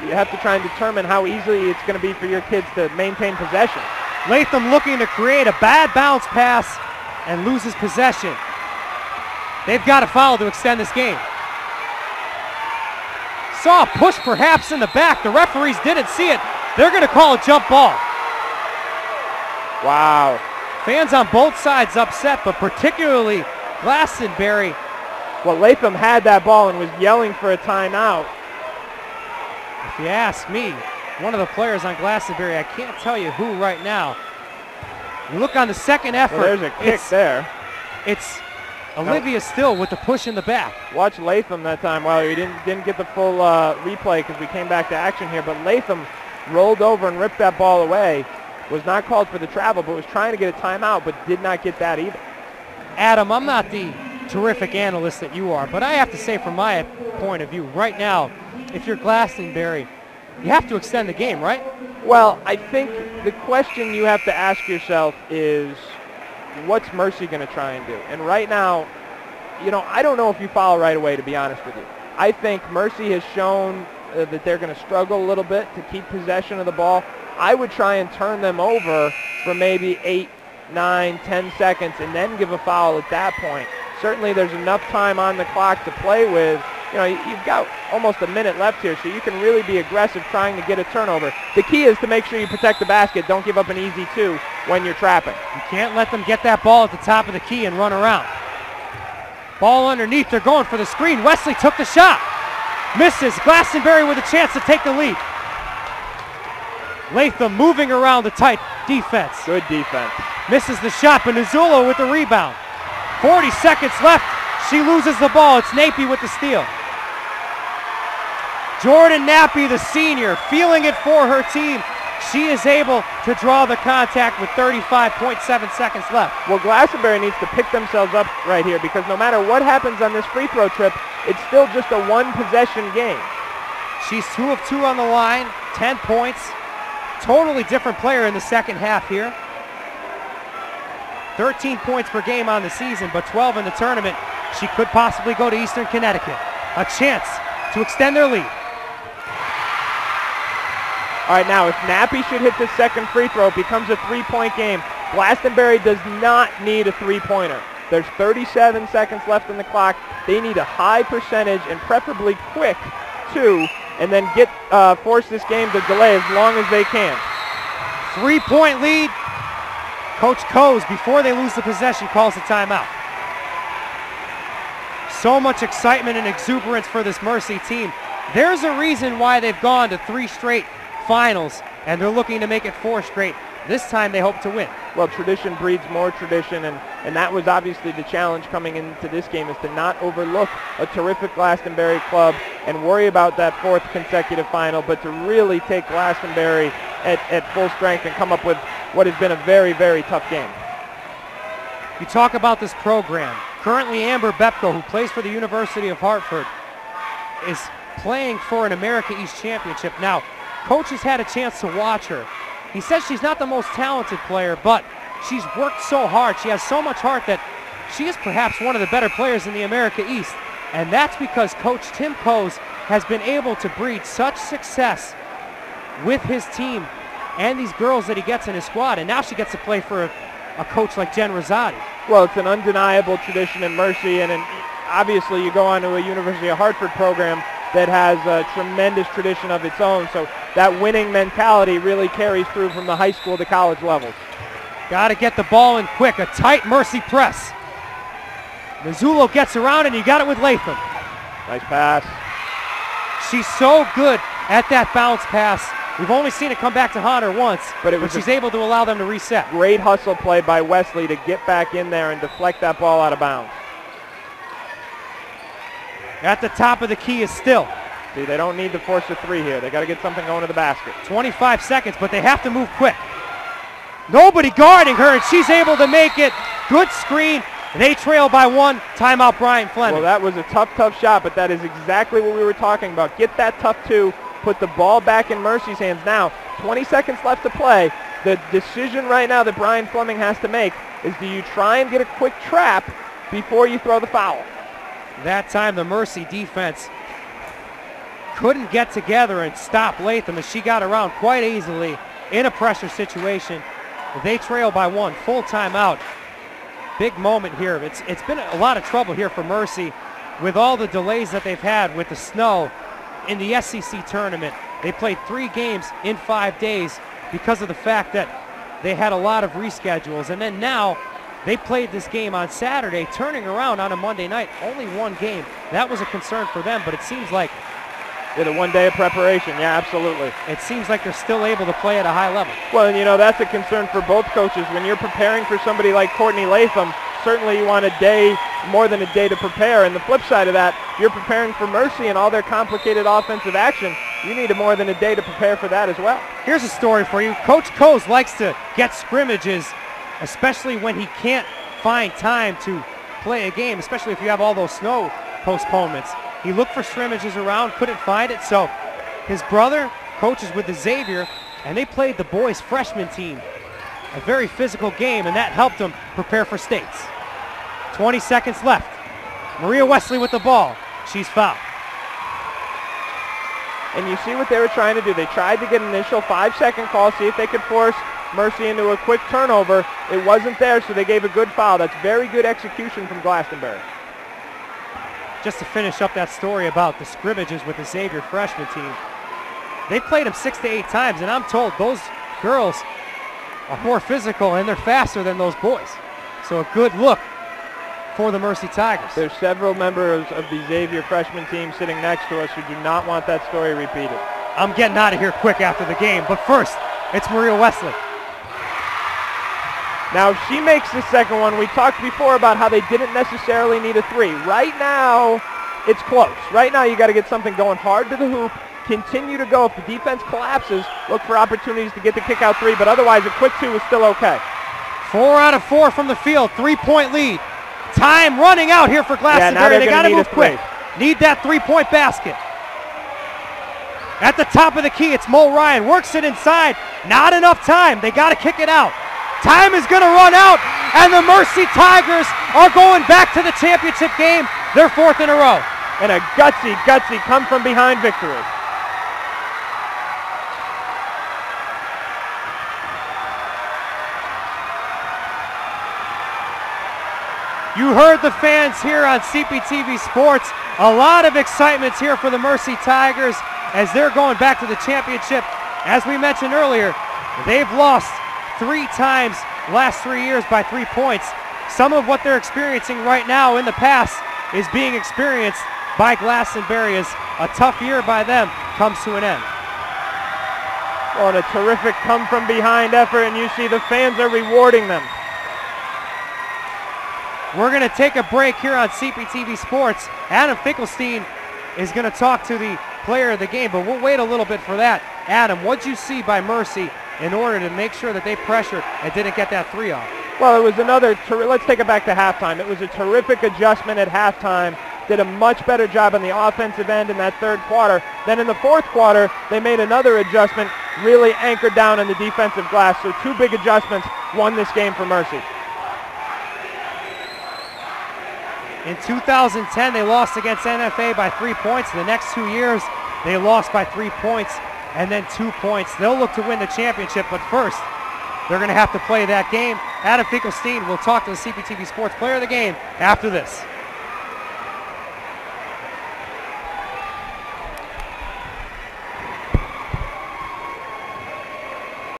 you have to try and determine how easily it's going to be for your kids to maintain possession. Latham looking to create a bad bounce pass and loses possession. They've got a foul to extend this game. Saw a push perhaps in the back. The referees didn't see it. They're going to call a jump ball. Wow. Fans on both sides upset, but particularly Glastonbury. Well, Latham had that ball and was yelling for a timeout. If you ask me, one of the players on Glastonbury, I can't tell you who right now. You look on the second effort. Well, there's a kick there. It's Olivia Still with the push in the back. Watch Latham that time. Well, we didn't get the full replay because we came back to action here, but Latham rolled over and ripped that ball away. Was not called for the travel, but was trying to get a timeout, but did not get that either. Adam, I'm not the terrific analyst that you are, but I have to say from my point of view, right now, if you're Glastonbury, you have to extend the game, right? Well, I think the question you have to ask yourself is, what's Mercy going to try and do? And right now, I don't know if you foul right away, to be honest with you. I think Mercy has shown that they're going to struggle a little bit to keep possession of the ball. I would try and turn them over for maybe 8, 9, 10 seconds and then give a foul at that point certainly there's enough time on the clock to play with. You know, you've got almost a minute left here, so you can really be aggressive trying to get a turnover. The key is to make sure you protect the basket. Don't give up an easy two when you're trapping. You can't let them get that ball at the top of the key and run around. Ball underneath, they're going for the screen. Wesley took the shot. Misses. Glastonbury with a chance to take the lead. Latham moving around the tight defense. Good defense. Misses the shot, but Nuzzulo with the rebound. 40 seconds left. She loses the ball. It's Nappy with the steal. Jordan Nappy, the senior, feeling it for her team. She is able to draw the contact with 35.7 seconds left. Well, Glastonbury needs to pick themselves up right here, because no matter what happens on this free throw trip, it's still just a one-possession game. She's 2 of 2 on the line, 10 points. Totally different player in the second half here. 13 points per game on the season, but 12 in the tournament. She could possibly go to Eastern Connecticut. A chance to extend their lead. All right, now if Nappy should hit the second free throw, it becomes a three-point game. Glastonbury does not need a three-pointer. There's 37 seconds left on the clock. They need a high percentage and preferably quick too, and then force this game to delay as long as they can. 3-point lead. Coach Coes, before they lose the possession, calls the timeout. So much excitement and exuberance for this Mercy team. There's a reason why they've gone to 3 straight finals, and they're looking to make it 4 straight. This time they hope to win. Well, tradition breeds more tradition, and that was obviously the challenge coming into this game, is to not overlook a terrific Glastonbury club and worry about that 4th consecutive final, but to really take Glastonbury at full strength and come up with what has been a very, very tough game. You talk about this program. Currently Amber Bepko, who plays for the University of Hartford, is playing for an America East Championship. Now, Coach has had a chance to watch her. He says she's not the most talented player, but she's worked so hard. She has so much heart that she is perhaps one of the better players in the America East. And that's because Coach Tim Coes has been able to breed such success with his team and these girls that he gets in his squad. And now she gets to play for a coach like Jen Rosati. Well, it's an undeniable tradition in Mercy, and obviously you go on to a University of Hartford program that has a tremendous tradition of its own. So that winning mentality really carries through from the high school to college levels. Got to get the ball in quick. A tight Mercy press. Nuzzulo gets around, and you got it with Latham. Nice pass. She's so good at that bounce pass. We've only seen it come back to haunt her once, but she's able to allow them to reset. Great hustle play by Wesley to get back in there and deflect that ball out of bounds. At the top of the key is Still. See, they don't need to force a 3 here. They got to get something going to the basket. 25 seconds, but they have to move quick. Nobody guarding her, and she's able to make it. Good screen. They trail by 1. Timeout, Brian Fleming. Well, that was a tough shot, but that is exactly what we were talking about. Get that tough 2. Put the ball back in Mercy's hands. Now, 20 seconds left to play. The decision right now that Brian Fleming has to make is, do you try and get a quick trap before you throw the foul? That time the Mercy defense couldn't get together and stop Latham, as she got around quite easily in a pressure situation. They trail by 1. Full timeout. Big moment here. It's been a lot of trouble here for Mercy with all the delays that they've had with the snow in the SEC tournament. They played 3 games in 5 days because of the fact that they had a lot of reschedules. And then now they played this game on Saturday, turning around on a Monday night. Only 1 game. That was a concern for them, but it seems like the 1 day of preparation. Yeah, absolutely. It seems like they're still able to play at a high level. Well, and you know, that's a concern for both coaches. When you're preparing for somebody like Courtney Latham, certainly you want a day, more than a day to prepare. And the flip side of that, you're preparing for Mercy and all their complicated offensive action. You need more than a day to prepare for that as well. Here's a story for you. Coach Coes likes to get scrimmages, especially when he can't find time to play a game, especially if you have all those snow postponements. He looked for scrimmages around, couldn't find it, so his brother coaches with the Xavier, and they played the boys' freshman team. A very physical game, and that helped them prepare for states. 20 seconds left. Maria Wesley with the ball. She's fouled. And you see what they were trying to do. They tried to get an initial 5-second call, see if they could force Mercy into a quick turnover. It wasn't there, so they gave a good foul. That's very good execution from Glastonbury. Just to finish up that story about the scrimmages with the Xavier freshman team, they played them 6 to 8 times, and I'm told those girls are more physical and they're faster than those boys. So a good look for the Mercy Tigers. There's several members of the Xavier freshman team sitting next to us who do not want that story repeated. I'm getting out of here quick after the game, but first, it's Maria Wesley. Now, if she makes the second one, we talked before about how they didn't necessarily need a three. Right now, it's close. Right now, you got to get something going hard to the hoop, continue to go. If the defense collapses, look for opportunities to get the kick out three, but otherwise, a quick two is still okay. 4 out of 4 from the field, 3-point lead. Time running out here for Glastonbury. They got to move quick. Need that 3-point basket. At the top of the key, it's Mo Ryan. Works it inside. Not enough time. They got to kick it out. Time is going to run out, and the Mercy Tigers are going back to the championship game, their 4th in a row. And a gutsy come from behind victory. You heard the fans here on CPTV Sports. A lot of excitement here for the Mercy Tigers as they're going back to the championship. As we mentioned earlier, they've lost 3 times last 3 years by 3 points. Some of what they're experiencing right now in the past is being experienced by Glastonbury as a tough year by them comes to an end. Well, and a terrific come from behind effort, and you see the fans are rewarding them. We're going to take a break here on CPTV Sports. Adam Finkelstein is going to talk to the player of the game, but we'll wait a little bit for that. Adam, what'd you see by Mercy in order to make sure that they pressured and didn't get that 3 off? Well, it was another, let's take it back to halftime. It was a terrific adjustment at halftime. Did a much better job on the offensive end in that 3rd quarter. Then in the 4th quarter, they made another adjustment, really anchored down on the defensive glass. So 2 big adjustments won this game for Mercy. In 2010, they lost against NFA by 3 points. The next 2 years, they lost by 3 points and then 2 points. They'll look to win the championship, but first, they're going to have to play that game. Adam Finkelstein will talk to the CPTV Sports player of the game after this.